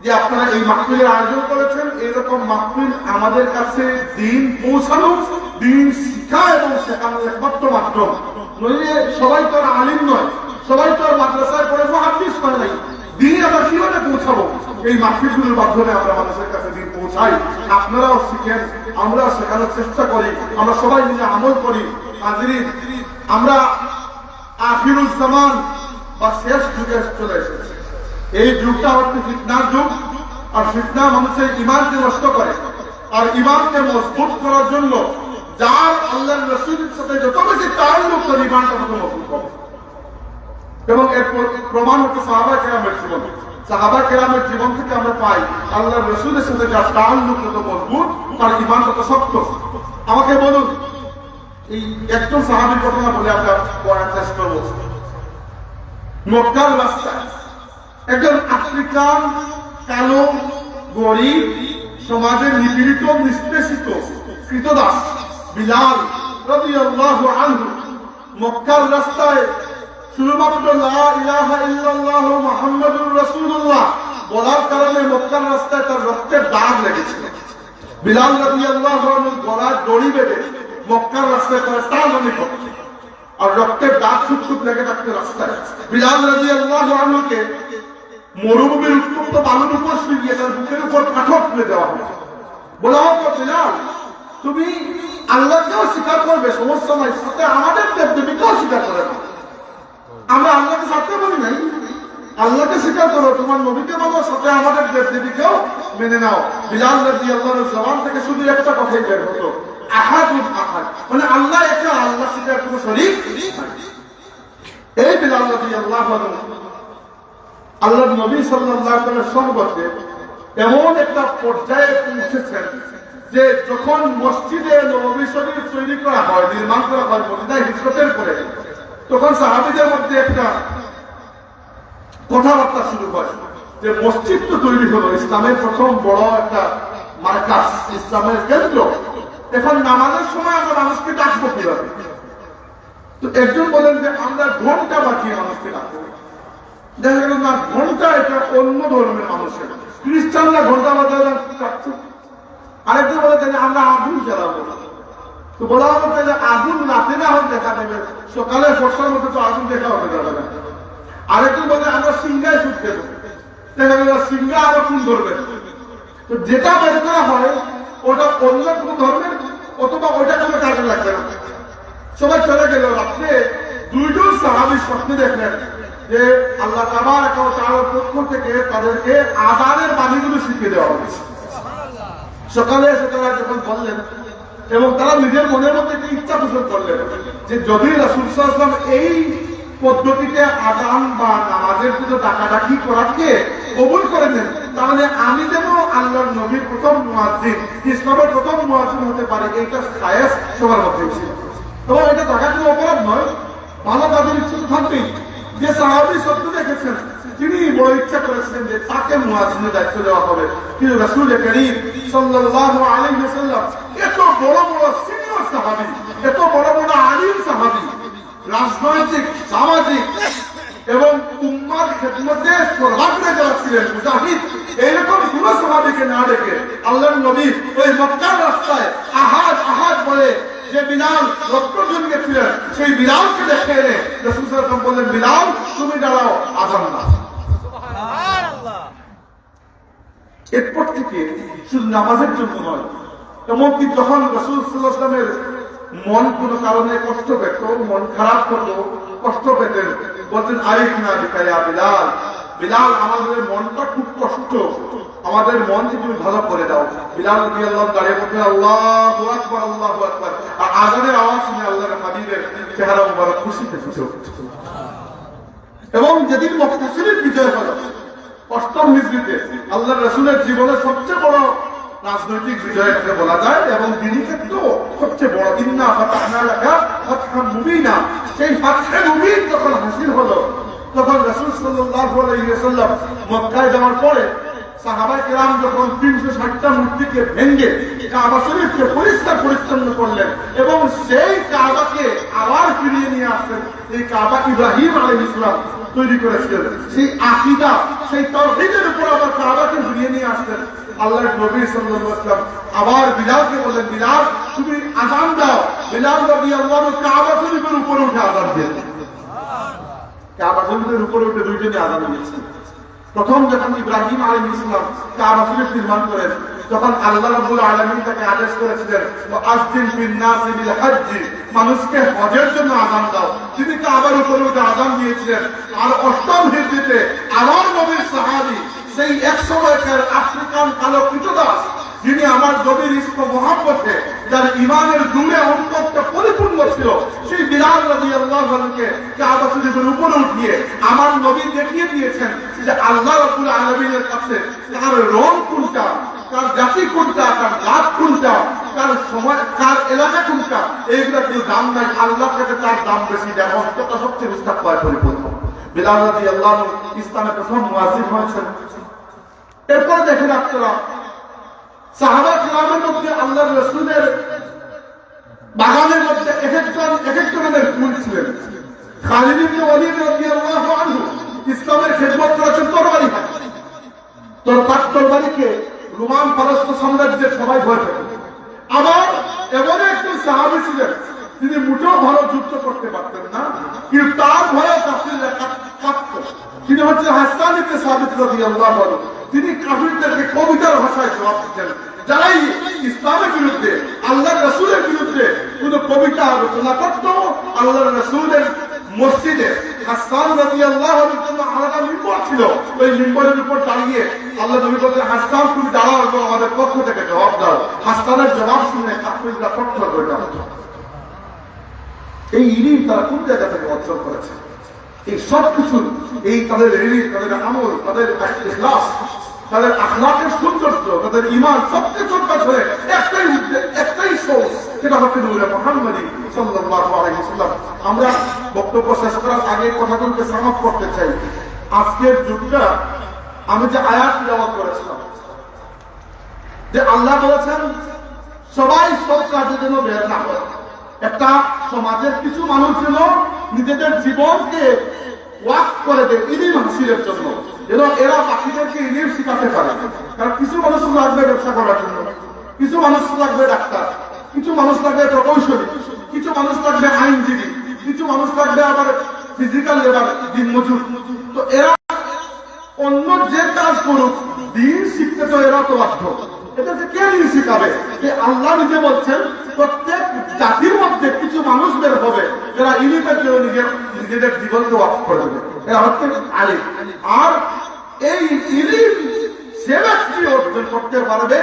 যে আপনারা এই মাহফিলের আয়োজন করেছেন। এরকম মাহফিল আমাদের কাছে দ্বীন পৌঁছানো, দ্বীন শিক্ষা এবং শেখানোর একমাত্র মাধ্যম। নইলে সবাই তো আর আলিম নয়, সবাই তো আর মাদ্রাসায় পড়ে মুহাদ্দিস হয় নাই। দ্বীন আমরা কিভাবে পৌঁছাবো? এই মাহফিলগুলোর মাধ্যমে আমরা মানুষের কাছে দ্বীন পৌঁছাই। আপনারাও শিখেন, আমরাও শেখানোর চেষ্টা করি, আমরা সবাই মিলে আমল করি। হাজিরিন, আমরা আখিরুজ জামান বা শেষ যুগে চলে এসেছি। এই যুগটা হচ্ছে ফিতনার যুগ, আর ফিতনা মানুষের ঈমানকে নষ্ট করে, আর ঈমানকে মজবুত করার জন্য যার আল্লাহর রাসূলের সাথে যত বেশি তাআল্লুক করে ঈমানটা তত মজবুত হবে। এবং এর প্রমাণ হচ্ছে সাহাবা কেরামের জীবন। সাহাবা কেরামের জীবন থেকে আমরা পাই আল্লাহর রাসূলের সাথে যার তাআল্লুক যত মজবুত, তার ঈমান তত শক্ত। আমাকে বলুন, এই একজন সাহাবীর ঘটনা বলে আমরা পড়ার চেষ্টা করব। মক্কার রাস্তায় একজন আফ্রিকান কালো গরিব সমাজে নিপীড়িত নিষ্পেষিত কৃতদাস বিলাল রাদিয়াল্লাহু আনহু মক্কার রাস্তায় শুধুমাত্র লা ইলাহা ইল্লাল্লাহু মুহাম্মাদুর রাসূলুল্লাহ বলার কারণে মক্কার রাস্তায় তার রক্তের দাগ লেগেছিল। বিলাল রাদিয়াল্লাহু আনহু গলায় দড়ি বেঁধে মক্কার রাস্তায় তারা টানাটানি করছে আর রক্তের দাগ ছুটছুট লেগে থাকতে রাস্তায়। বিলাল রাদিয়াল্লাহু আনহুকে মরুভূমির উত্তপ্ত বালুর উপর শুয়ে তার বুকের উপর পাথর তুলে দেওয়া হয়। বলা হতো, বিলাল তুমি আল্লাহকেও স্বীকার করবে, সমস্যা নাই, সাথে আমাদের দেবদেবীকেও স্বীকার করে না। আমরা আল্লাহকে সাথে বলি নাই, আল্লাহকে স্বীকার করো, তোমার নবীকে মানো, সাথে আমাদের দেবদেবীকেও মেনে নাও। বিলাল রাদিয়াল্লাহু আনহুর জবান থেকে শুধু একটা কথাই বের হতো, আহাদুল আহাদ, মানে আল্লাহ একা, আল্লাহ স্বীকার কোনো শরীক নাই। এই বিলাল রাদিয়াল্লাহু আনহু আল্লাহর নবী সাল্লাল্লাহু আলাইহি ওয়াসাল্লামের সহবতে এমন একটা পর্যায়ে পৌঁছেছেন যে যখন মসজিদে নববী শরীফ তৈরি করা হয়, নির্মাণ করা হয় মদিনায় হিজরতের পরে, তখন সাহাবীদের মধ্যে একটা কথাবার্তা শুরু হয় যে মসজিদ তো তৈরি হলো, ইসলামের প্রথম বড় একটা মার্কাজ, ইসলামের কেন্দ্র, এখন নামাজের সময় আমরা মানুষকে ডাকবো কিভাবে? তো একজন বলেন যে আমরা ঘন্টা বাজিয়ে মানুষকে ডাকবো। দেখা গেল না, ঘন্টা এটা অন্য ধর্মের মানুষের, খ্রিস্টানরা ঘন্টা বাজাবে ডাকছে। আরেকজন বলে যে আমরা আগুন জ্বালাবো। তো বলা হলো যে আগুন রাতে না হোক দেখা দেবে, সকালে বর্ষার মধ্যে তো আগুন দেখা হতে যাবে না। আরেকজন বলে আমরা সিংহায় সুখ দেবো, দেখা গেল সিংহা আরো কোন ধরবে। তো যেটা বের করা হয় ওটা অন্য কোন ধর্মের, অথবা ওইটা কোনো কাজে লাগবে না। সবাই চলে গেল। রাত্রে দুইজন সাহাবী স্বপ্নে দেখলেন যে আল্লাহ তাবারক ওয়া তাআলার পক্ষ থেকে তাদেরকে আযানের বাণীগুলো শিখিয়ে দেওয়া হয়েছে। সকালে এসে তারা যখন বললেন এবং তারা নিজের মনের মধ্যে একটি ইচ্ছা পোষণ করলেন যে যদি রাসূল সাল্লাল্লাহু আলাইহি ওয়াসাল্লাম এই পদ্ধতিতে আযান বা নামাজের জন্য ডাকাডাকি করাকে কবুল করে নেন, তাহলে আমি যেন আল্লাহর নবীর প্রথম মুয়াজ্জিন, ইসলামের প্রথম মুয়াজ্জিন হতে পারি, এইটা খায়েশ সবার মধ্যে ছিল। এবং এটা টাকা কোনো অপরাধ নয়, ভালো কাজের ইচ্ছা তো থাকবেই। যে সাহাবী সত্য দেখেছেন তিনি বড় ইচ্ছা করেছিলেন যে তাকে মুয়াজ্জিনের দায়িত্ব দেওয়া হবে, কিন্তু রাসূল করিম সাল্লাল্লাহু আলাইহি ওয়াসাল্লাম এত বড় বড় সিনিয়র সাহাবী, এত বড় বড় আলিম সাহাবী, রাজনৈতিক, সামাজিক এবং উম্মার খেদমতে সর্বাগ্রে যারা ছিলেন মুজাহিদ, এইরকম কোন সাহাবীকে না ডেকে আল্লাহর নবী ওই মক্কার রাস্তায় আহাদ আহাদ বলে যে বিলাল রক্ত জন্মেছিলেন, সেই বিলালকে দেখে এনে রাসূল সাল্লাল্লাহু আলাইহি ওয়াসাল্লাম বললেন, বিলাল তুমি দাঁড়াও, আযান দাও। এরপর থেকে শুধু নামাজের জন্য নয়, এমনকি যখন রাসূল সাল্লাল্লাহু আলাইহি ওয়াসাল্লামের মন কোন কারণে কষ্ট পেত, মন খারাপ হতো, কষ্ট পেতেন, বলতেন আরিফনা বিকা ইয়া বিলাল, বিলাল আমাদের মনটা খুব কষ্ট, আমাদের মনকে তুমি ভালো করে দাও। বিলাল রাদিয়াল্লাহু আনহু দাঁড়িয়ে বলতেন আল্লাহু আকবার, আল্লাহু আকবার, আর আযানের আওয়াজ শুনে আল্লাহর হাবিবের চেহারা মুবারক খুশিতে ফুটে উঠত। এবং যেদিন মক্কা শরীফ বিজয় হলো 8ম হিজরিতে, আল্লাহর রাসূলের জীবনের সবচেয়ে বড় রাজনৈতিক বিজয় এটাকে বলা যায় এবং দিনী ক্ষেত্রেও সবচেয়ে বড়। ইন্না ফাতাহনা লাকা ফাতহান মুবিনা, সেই ফাতহে মুবিন যখন হাসিল হলো, তখন রাসূল সাল্লাল্লাহু আলাইহি ওয়াসাল্লাম মক্কায় যাওয়ার পরে সাহাবায়ে কেরাম যখন 360টা মূর্তিকে ভেঙে কাবা শরীফকে পরিষ্কার পরিচ্ছন্ন করলেন এবং সেই কাবাকে আবার ফিরিয়ে নিয়ে আসলেন, এই কাবা ইব্রাহিম আলাইহিস সালাম তৈরি করেছিলেন, সেই আকীদা, সেই তাওহীদের উপর আবার কাবাকে ফিরিয়ে নিয়ে আসলেন। আল্লাহর নবী সাল্লাল্লাহু আলাইহি ওয়াসাল্লাম আবার বিলালকে বললেন, বিলাল তুমি আযান দাও। বিলাল রাদিয়াল্লাহু আনহু কাবা শরীফের উপরে উঠে আযান দিলেন। কাবা শরীফের উপরে উঠে দুইজনই আযান দিয়েছেন। প্রথম যখন ইব্রাহিম আলাইহিস সালাম কাবা শরীফ নির্মাণ করেন, তখন আল্লাহ রাব্বুল আলামিন তাকে আদেশ করেছিলেন ওয়াজজিন ফিন নাসি বিল হজ্জ, মানুষকে হজের জন্য আযান দাও। তিনি কাবার উপরে উঠে আযান দিয়েছিলেন। আর 8ম হিজরিতে আমার নবীর সাহাবী, সেই এক সময়কার আফ্রিকান কালো কৃতদাস, যিনি আমার নবীর ইষ্ট মহব্বতে, যার ইমানের দূরে অন্তরটা পরিপূর্ণ ছিল, সেই বিলাল রাদিয়াল্লাহু আনহুকে কাবা শরীফের উপরে উঠিয়ে আমার নবী দেখিয়ে দিয়েছেন যে আল্লাহ রাব্বুল আলামিনের কাছে কার রং কোনটা, কার জাতি কোনটা, কার জাত কোনটা, কার সময়, কার এলাকা কোনটা, এইগুলা কেউ দাম নাই, আল্লাহর কাছে তার দাম বেশি দেয়, অন্তরটা সবচেয়ে বিস্তার পায় পরিপূর্ণ। বিলাল রাদিয়াল্লাহু আনহু ইসলামের প্রথম মুয়াজ্জিন হয়েছেন। এরপর দেখেন আপনারা সাহাবা কিরামের মধ্যে আল্লাহর রাসূলের বাগানের মধ্যে এক একজনের ফুল ছিলেন। খালিদ ইবনে ওয়ালিদ রাদিয়াল্লাহু আনহু ইসলামের খেদমত করেছেন তরবারি হাতে। তার তরবারিকে রোমান পারস্য সাম্রাজ্যের সবাই ভয় পেত। আবার এমন একজন সাহাবী ছিলেন তিনি মোটেও ভালো যুদ্ধ করতে পারতেন না, কিন্তু তার ভয়ে কাফিররা কাঁপত। তিনি হচ্ছে হাসান ইবনে সাবিত রাদিয়াল্লাহু আনহু। তিনি কাফিরদেরকে কবিতার ভাষায় জবাব দিতেন। যারাই ইসলামের বিরুদ্ধে, আল্লাহর রাসূলের বিরুদ্ধে কোন কবিতা রচনা করত, আল্লাহর রাসূলের মসজিদে হাসান রাদিয়াল্লাহু আনহুর জন্য আলাদা মিম্বর ছিল। ওই মিম্বরের উপর দাঁড়িয়ে আল্লাহ নবী বলতেন, হাসান তুমি দাঁড়াও এবং আমাদের পক্ষ থেকে জবাব দাও। হাসানের জবাব শুনে কাফিররা থরথর করে কাঁপত। এই ইলম তারা কোন জায়গা থেকে অর্জন করেছে? এই সব কিছু, এই তাদের ইলম, তাদের আমল, তাদের ইখলাস, তাদের আখলাকের সৌন্দর্য, তাদের ঈমান সবকিছুর পেছনে একটাই সোর্স, সেটা হচ্ছে নূরে মুহাম্মদী সাল্লাল্লাহু আলাইহি ওয়াসাল্লাম। আমরা বক্তব্য শেষ করার আগে কথাগুলোকে সামাপ করতে চাই। আজকের যুগটা, আমি যে আয়াত তেলাওয়াত করেছিলাম যে আল্লাহ বলেছেন সবাই সব কাজের জন্য বের না হয়। একটা সমাজের কিছু মানুষ যেন নিজেদের জীবনকে ওয়াক্ফ করে দেয় ইলম হাসিলের জন্য, যেন এরা বাকিদেরকে ইলম শিখাতে পারে। কারণ কিছু মানুষ লাগবে ব্যবসা করার জন্য, কিছু মানুষ লাগবে ডাক্তার, কিছু মানুষ লাগবে প্রকৌশলী, কিছু মানুষ লাগবে আইনজীবী, কিছু মানুষ লাগবে আবার ফিজিক্যাল লেবার, দিনমজুর। তো এরা অন্য যে কাজ করুক, দিন শিখতে তো এরা তো বাধ্য। এদেরকে কে দিন শিখাবে? আল্লাহ নিজে বলছেন প্রত্যেক জাতির মধ্যে কিছু মানুষ বের হবে যারা ইলমের জন্য নিজেদের জীবনকে ওয়াক্ফ করে দেবে। এরা হচ্ছে আলিম। আর এই ইলম সে ব্যক্তি অর্জন করতে পারবে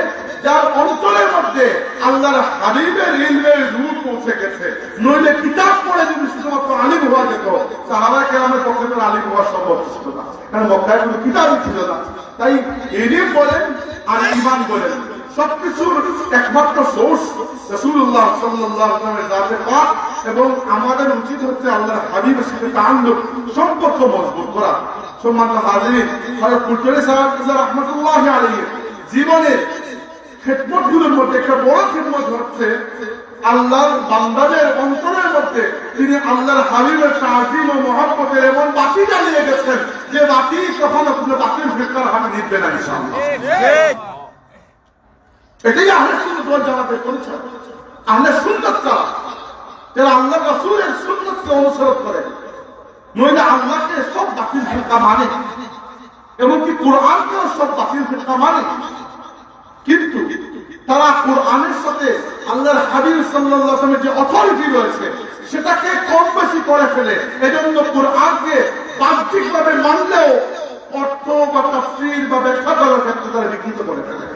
যার অন্তরের মধ্যে আল্লাহর হাবিবের ইলমের নূর পৌঁছে গেছে। নইলে কিতাব পড়ে যদি শুধুমাত্র আলিম হওয়া যেত, সাহাবায়ে কেরামের পক্ষে তো আলিম হওয়া সম্ভব ছিল না, কারণ মক্কায় কোনো কিতাবই ছিল না। তাই ইলম বলেন আর ঈমান বলেন, সবকিছুর একমাত্র সোর্স রাসূলুল্লাহ সাল্লাল্লাহু আলাইহি ওয়াসাল্লামের জাতে পাক। এবং আমাদের উচিত হচ্ছে আল্লাহর হাবিবের সাথে তাআল্লুক, সম্পর্ক মজবুত করা। সম্মানিত হাজিরিন, হযরত ফুলতুরি সাহেব রাহমাতুল্লাহি আলাইহি জীবনের খেদমতগুলোর মধ্যে একটা বড় খেদমত হচ্ছে আল্লাহর বান্দাদের অন্তরের মধ্যে তিনি আল্লাহর হাবিবের তাজিম ও মহব্বতের এমন বাতি জ্বালিয়ে গেছেন যে বাতি কখনো কোনো বাতির ফিরকার হাতে নিবে না ইনশাআল্লাহ। এটাই আহলে সুন্নাত ওয়াল জামাতের পরিচয়। আহলে সুন্নাত কারা? যারা আল্লাহ রাসূলের সুন্নাতকে অনুসরণ করে, নইলে আল্লাহকে সব বাতিল ফিরকা মানে, এমনকি কোরআনকেও সব বাতিল ফিরকা মানে। কিন্তু তারা কোরআনের সাথে আল্লাহর হাবিব সাল্লাল্লাহু আলাইহি ওয়াসাল্লামের যে অথরিটি রয়েছে সেটাকে কম বেশি করে ফেলে। এজন্য কোরআনকে বাহ্যিকভাবে মানলেও অর্থ বা তাফসীর বা ব্যাখ্যা করার ক্ষেত্রে তারা বিকৃত করে ফেলে।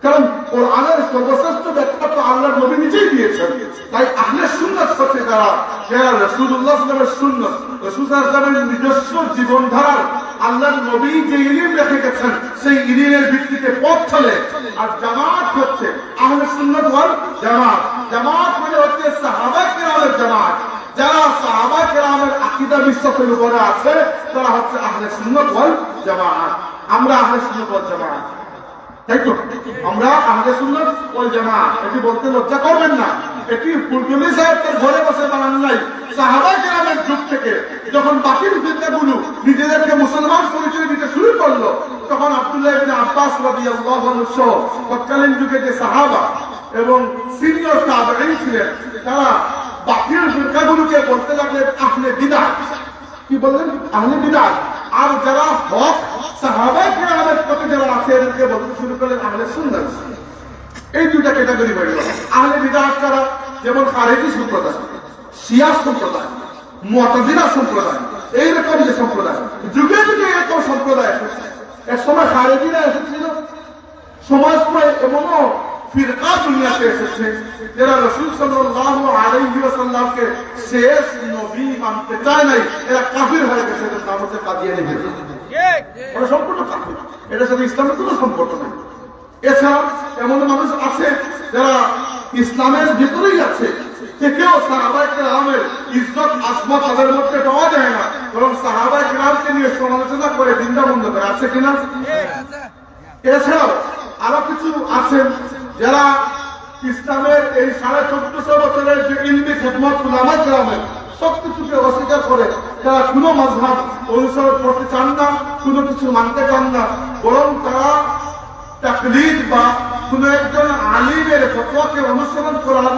কারণ কোরআনের সর্বশ্রেষ্ঠ ব্যাখ্যা তো আল্লাহর নবী নিজেই দিয়েছেন। তাই আহলে সুন্নাত হচ্ছে যারা রাসূলুল্লাহ সাল্লাল্লাহু আলাইহি ওয়াসাল্লামের সুন্নাত, রাসূল সাল্লাল্লাহু আলাইহি ওয়াসাল্লামের নিজস্ব জীবনধারার আল্লাহর নবী যে ইলম রেখে গেছেন সেই ইলমের ভিত্তিতে পথ চলে। আর জামাত হচ্ছে আহলে সুন্নাত ওয়াল জামাত। জামাত মানে হচ্ছে সাহাবা কিরামের জামাত। যারা সাহাবা কিরামের আকীদা বিশ্বাসের উপরে আছে তারা হচ্ছে আহলে সুন্নাত ওয়াল জামাত। আমরা আহলে সুন্নাত ওয়াল জামাত, তাই তো? আমরা আহলে সুন্নাত ওয়াল জামাত। এটি বলতে লজ্জা করবেন না, এটি ফুলতুলি সাহেব তার ঘরে বসে বানান নাই। সাহাবা কিরামের যুগ থেকে যখন বাকির ফিরকাগুলো নিজেদেরকে মুসলমান পরিচয় দিতে শুরু করলো, তখন আব্দুল্লাহ ইবনে আব্বাস রাদিয়াল্লাহু আনহু সহ তৎকালীন যুগে যে সাহাবা এবং সিনিয়র তাবেঈন ছিলেন তারা বাকির ফিরকাগুলোকে বলতে লাগলেন আহলে বিদআত। কি বললেন? আহলে বিদআত। আর যারা হক সাহাবা কিরামের প্রতি যারা আছে এদেরকে বলতে শুরু করলেন আহলে সুন্নাত। এই দুইটা ক্যাটাগরি হয়ে গেল। আহলে বিদআত যারা, যেমন খারেজি সম্প্রদায়, শিয়া সম্প্রদায়, মুতাজিলা সম্প্রদায়, এইরকম যে সম্প্রদায়, যুগে যুগে এরকম সম্প্রদায় এসেছে। এক সময় খারেজিরা এসেছিল, সমাজ এমনও ফিরকা দুনিয়াতে এসেছে যারা রাসূল সাল্লাল্লাহু আলাইহি ওয়াসাল্লামকে শেষ নবী মানতে চায় নাই। এরা কাফির হয়ে গেছে। এদের নাম হচ্ছে কাদিয়ানী ফিরকা। ওরা সম্পূর্ণ কাফির, এটার সাথে ইসলামের কোনো সম্পর্ক নেই। এছাড়া এমন মানুষ আছে যারা ইসলামের ভিতরেই আছে, থেকেও সাহাবায়ে কেরামের ইজ্জত আসমত তাদের মধ্যে পাওয়া যায় না, বরং সাহাবায়ে কেরামকে নিয়ে সমালোচনা করে দিনটা বন্ধ করে। আছে কিনা? এছাড়াও আরো কিছু আছে আছেন যারা ইসলামের এই 1450 বছরের যে ইলমি খেদমত উলামা কেরামের সবকিছুকে অস্বীকার করে, তারা কোনো মাযহাব অনুসরণ করতে চান না, কোনো কিছু মানতে চান না, বরং তারা তাকলিদ বা কোন একজন আলিমের ফতোয়াকে অনুসরণ করার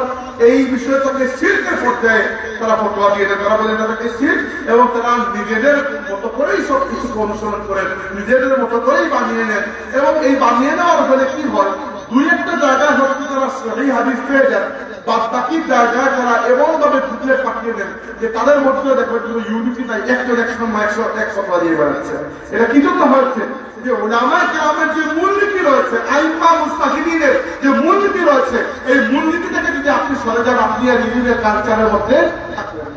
এই বিষয়টাকে শিরকের পর্যায়ে তারা ফতোয়া দিয়ে দেয়। তারা বলে এটাকে শিরক, এবং তারা নিজেদের মতো করেই সবকিছুকে অনুসরণ করেন, নিজেদের মতো করেই বানিয়ে নেন। এবং এই বানিয়ে নেওয়ার ফলে কি হয়, দুই একটা জায়গায় হয়তো তারা সহিহ হাদিস পেয়ে যান, বাদ বাকি জায়গায় তারা এমন ভাবে ঢুকলে পাঠিয়ে দেন যে তাদের মধ্যে দেখবেন কোনো ইউনিটি নাই, একজন এক সময় এক কথা দিয়ে বেড়াচ্ছে। এটা কি জন্য হয়েছে? যে উলামায়ে কেরামের যে মূলনীতি রয়েছে, আইম্মা মুজতাহিদিনের যে মূলনীতি রয়েছে, এই মূলনীতি থেকে যদি আপনি সরে যান, আপনি আর ইউনিটের কালচারের মধ্যে থাকবেন।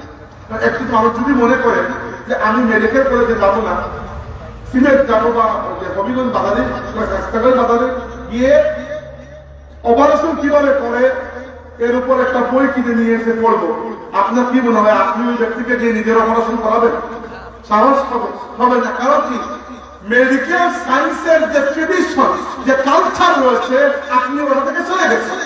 একটু মানুষ যদি মনে করেন যে আমি মেডিকেল কলেজে যাবো না, সিলেট যাবো বা হবিগঞ্জ বাজারে হাসপাতাল বাজারে গিয়ে অপারেশন কিভাবে করে এর উপর একটা বই কিনে নিয়ে এসে পড়বো, আপনার কি মনে হয় আপনি ওই ব্যক্তিকে গিয়ে নিজের অপারেশন করাবেন? সাহস হবে না। কারণ কি, মেডিকেল সায়েন্সের যে ট্রেডিশন, যে কালচার রয়েছে, আপনি ওটা থেকে চলে গেছেন।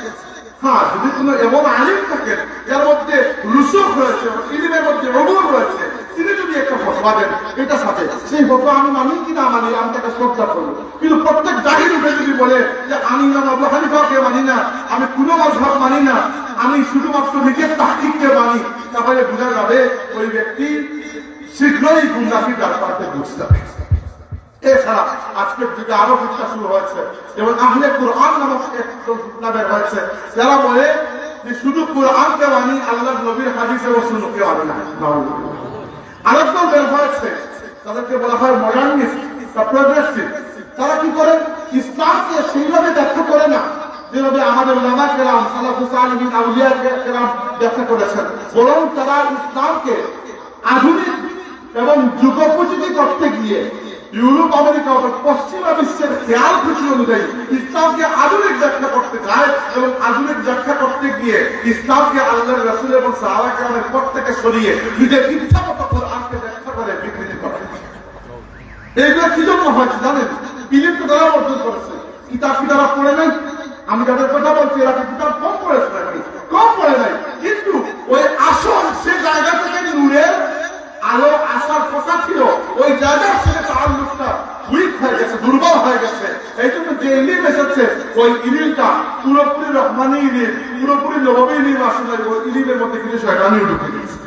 হ্যাঁ, যদি কোনো এমন আলিম থাকেন যার মধ্যে রুসুখ রয়েছে, ইলমের মধ্যে অমর রয়েছে, তিনি যদি একটা ফতোয়া দেন এটা সাথে, সেই ফতোয়া আমি মানি কি না মানি, আমি তাকে শ্রদ্ধা করবো। কিন্তু প্রত্যেক জাহির উঠে যদি বলে যে আমি ইমাম আবু হানিফাকে মানি না, আমি কোনো মাযহাব মানি না, আমি শুধুমাত্র নিজের তাহকিককে মানি, তাহলে বোঝা যাবে ওই ব্যক্তি শীঘ্রই গুমরাহির রাস্তাতে বুঝতে যাবে। এছাড়া আজকের যুগে আরো ফিতনা শুরু হয়েছে, যেমন আহলে কুরআন নামক একজন ফিতনা বের হয়েছে, যারা বলে যে শুধু কুরআনকে মানি, আল্লাহর নবীর হাদিস এবং সুন্নতকে মানি না। আরেকজন বের হয়েছে, তাদেরকে বলা হয় মডার্নিস্ট বা প্রগ্রেসিভ। তারা কি করে, ইসলামকে সেইভাবে ব্যাখ্যা করে না যেভাবে আমাদের উলামা কেরাম, সালাফুস সালিহিন, আউলিয়া কেরাম ব্যাখ্যা করেছেন, বরং তারা ইসলামকে আধুনিক এবং যুগোপযোগী করতে গিয়ে ইউরোপ, আমেরিকা, পশ্চিমা বিশ্বের খেয়াল খুশি অনুযায়ী ইসলামকে আধুনিক ব্যাখ্যা করতে চায়, এবং আধুনিক ব্যাখ্যা করতে গিয়ে ইসলামকে আল্লাহর রাসূল এবং সাহাবা কেরামের পথ থেকে সরিয়ে নিজের ইচ্ছা মতো কোরআনকে ব্যাখ্যা করে বিকৃতি করে। এইগুলো কি জন্য হয়েছে জানেন? ইলিম তো তারা অর্জন করেছে, কিতাব কি তারা পড়ে নাই? আমি যাদের কথা বলছি এরা কি কিতাব কম পড়েছে নাকি? কম পড়ে নাই, কিন্তু ওই আসল সে জায়গা থেকে নূরের আলো আসার কথা ছিল, ওই জায়গার থেকে তাআল্লুকটা উইক হয়ে গেছে, দুর্বল হয়ে গেছে। এই জন্য যে ইলিম এসেছে, ওই ইলিমটা পুরোপুরি রহমানি ইলিম, পুরোপুরি নববী ইলিম আসলে ওই ইলিমের মধ্যে কিছু শয়তানিও ঢুকে গেছে।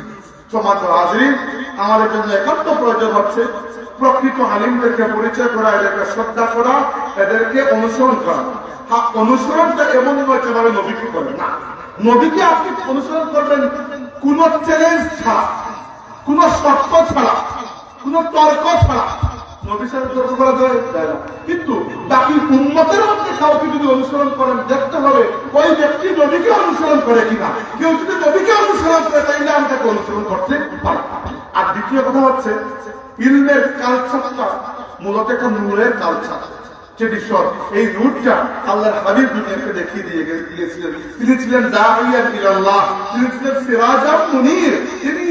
সম্মানিত হাজিরিন, আমাদের জন্য একান্ত প্রয়োজন হচ্ছে প্রকৃত আলিমদেরকে পরিচয় করা, এদেরকে শ্রদ্ধা করা, এদেরকে অনুসরণ করা। হ্যাঁ, অনুসরণটা এমন নয় যেভাবে নবীকে করেন না। নবীকে আপনি অনুসরণ করবেন কোন চ্যালেঞ্জ ছাড়া, কোন শর্ত ছাড়া, কোন তর্ক ছাড়া। নবীর সাথে তর্ক করা যায় না, কিন্তু বাকি উম্মতের মধ্যে কাউকে যদি অনুসরণ করেন, দেখতে হবে ওই ব্যক্তি নবীকে অনুসরণ করে কিনা। কেউ যদি নবীকে অনুসরণ করে, তাইলে আমি তাকে অনুসরণ করতে পারি। আর দ্বিতীয় কথা হচ্ছে, ইলমের কালচারটা মূলত একটা নূরের কালচার, ট্রেডিশন। এই নূরটা আল্লাহর হাবিব দুনিয়াকে দেখিয়ে দিয়েছিলেন। তিনি ছিলেন দাঈয়ান ইলাল্লাহ, তিনি ছিলেন সিরাজাম মুনীর। তিনি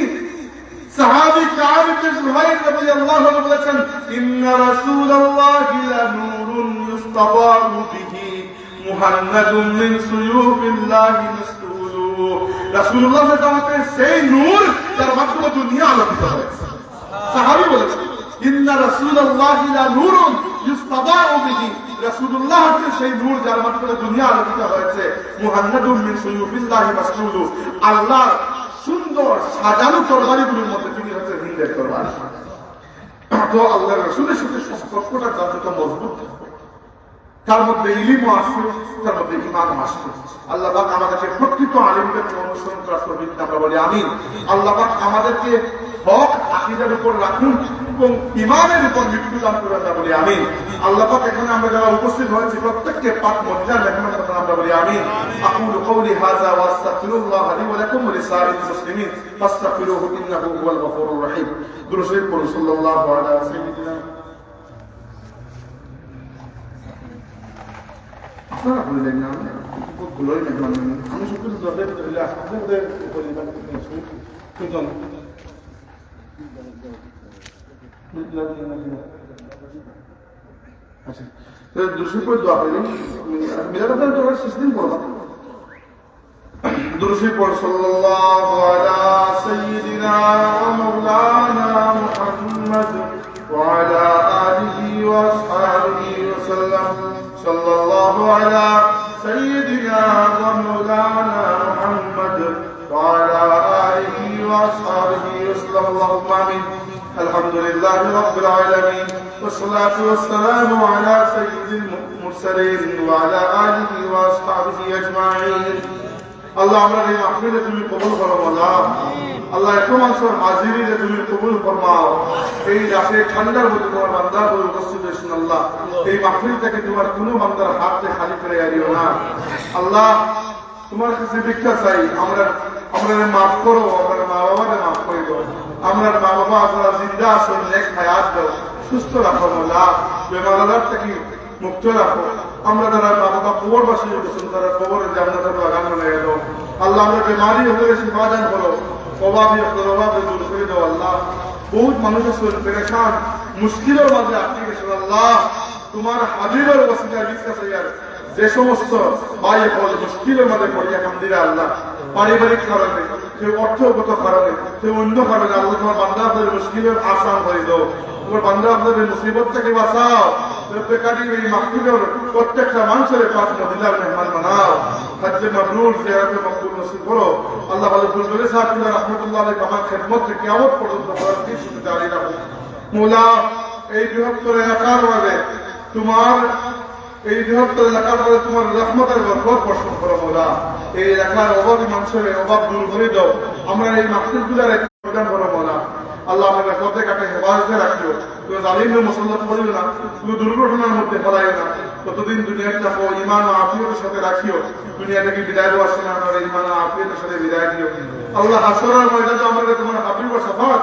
সাহাবী কাব ইবনে যুহাইর রাদিয়াল্লাহু আনহু বলেছেন, ইন্না রাসূলুল্লাহি লানূরুন ইউস্তাবাউ বিহি মুহান্নাদুম মিন সুয়ুফিল্লাহি মাসতুলু। রাসূলুল্লাহ জামাতের সেই নূর যার মাধ্যমে দুনিয়া আলোকিত হয়েছে। সাহাবী বলেছেন, ইন্না রাসূলুল্লাহি লানূরুন ইউস্তাবাউ বিহি, রাসূলুল্লাহ হচ্ছে সেই নূর যার মাধ্যমে দুনিয়া আলোকিত হয়েছে। মুহান্নাদুম মিন সুয়ুফিল্লাহি মাসতুলু, আল্লাহর সুন্দর সাজানো তরবারিগুলোর মধ্যে তিনি হচ্ছে হিন্দের তরবারি। তো আল্লাহর রাসূলের সাথে সম্পর্কটা যতটা মজবুত, তার মধ্যে ইলমও আসবে, তার মধ্যে ঈমানও আসবে। আল্লাহ পাক আমাদেরকে প্রকৃত আলিমদেরকে অনুসরণ করার তৌফিক দান করুন, আমরা বলি আমিন। আল্লাহ পাক আমাদেরকে হক আকীদার উপর রাখুন এবং ঈমানের উপর মৃত্যু দান করুন, আমরা বলি আমিন। আল্লাহ পাক এখানে আমরা যারা উপস্থিত হয়েছি প্রত্যেককে পাক মদিনার মেহমান বানান, আমরা বলি আমিন। আকুলু কওলি হাযা ওয়া আস্তাগফিরুল্লাহ লি ওয়া লাকুম ওয়া লিসাইরিল মুসলিমিন ফাস্তাগফিরুহু ইন্নাহু হুয়াল গফুরুর রহিম। দুরূদ শরীফ পড়ুন, সাল্লাল্লাহু আলাইহি ওয়াসাল্লাম। আপনারা বললেন না, ভুলোই মেহমান, আমি শুধু দরদের আপনাদের পরিবার কিন্তু আচ্ছা, দুশো করে দোয়া করেন। মিলাদের তোমরা শেষ দিন পড়বা দুরূদ পড় সাল্লাল্লাহু আলা সাইয়্যিদিনা ওয়া মাওলানা মুহাম্মদ ওয়া আলা আলিহি ওয়া আসহাবিহি ওয়া সাল্লাম সাল্লাল্লাহু আলা সাইয়্যিদিনা ওয়া মাওলানা মুহাম্মদ ওয়া আলা আলিহি ওয়া আসহাবিহি ওয়া সাল্লাম আল্লাহুম্মা আমিন আলহামদুলিল্লাহি রাব্বিল আলামিন والصلاة والسلام على سيد المرسلين وعلى آله وأصحابه أجمعين আল্লাহ আমরা এই মাহফিলে তুমি কবুল করো আল্লাহ আল্লাহ এত মানুষের হাজিরিতে তুমি কবুল ফরমাও এই রাতে ঠান্ডার মধ্যে তোমার বান্দা বলে উপস্থিত হয়েছেন আল্লাহ এই মাহফিল থেকে তোমার কোনো বান্দার হাতে খালি করে আনিও না আল্লাহ তোমার কাছে ভিক্ষা চাই আমরা মাফ করো আমরা মা বাবাকে মাফ করে দাও আমরা মা বাবা আপনারা জিন্দা আছেন নেক হায়াত দাও সুস্থ রাখো আল্লাহ বেমার আজার থেকে মুক্ত রাখো আমরা যারা মা বাবা কবরবাসী হয়েছেন তারা কবরের জান্নাতের বাগান বানিয়ে দাও আল্লাহ আমরা বেমারি হলে শিফা দান করো অভাবী অভাবে দূর করে দাও আল্লাহ বহুত মানুষ আছেন পেরেশান মুশকিলের মাঝে আপনি গেছেন আল্লাহ তোমার হাজিরের ওসিলা রিজকা চাইয়ার যে সমস্ত ভাই হল মুশকিলের মাঝে পড়িয়া কান্দিরা আল্লাহ পারিবারিক কারণে কেউ অর্থগত কারণে কেউ অন্য কারণে আল্লাহ তোমার বান্দা আপনাদের মুশকিলের আসান করে দাও তোমার বান্দা আপনাদের মুসিবত থেকে বাঁচাও বেকারির এই মাহফিলের প্রত্যেকটা মানুষের পাঁচ মদিনার মেহমান বানাও হজ্জে মাবরুর জিয়ারতে মকবুল নসিব করো আল্লাহ ভালো ফুল করে সাহেব রাহমাতুল্লাহ আলাইহি আমার খেদমত থেকে কিয়ামত পর্যন্ত করার কি সুযোগ জারি রাখো মওলা এই বৃহত্তর এলাকার মাঝে তোমার এই বৃহত্তর এলাকার মধ্যে তোমার রহমতের বরকত বর্ষণ করো মওলা এই এলাকার অভাবী মানুষের অভাব দূর করে দাও আমরা এই মাহফিলগুলোর প্রদান করো মওলা আল্লাহ আমাদের পথে কাটে হেফাজতে রাখিও তুমি জালিম মুসল্লাত করিও না তুমি দুর্ঘটনার মধ্যে ফেলাইও না ততদিন দুনিয়ার চাপ ইমান ও আফিয়তের সাথে রাখিও দুনিয়া থেকে বিদায় দেওয়ার সময় আমরা ইমান ও আফিয়তের সাথে বিদায় দিও আল্লাহ হাসরের ময়দানে আমাদের তোমার হাবিব ও শাফাআত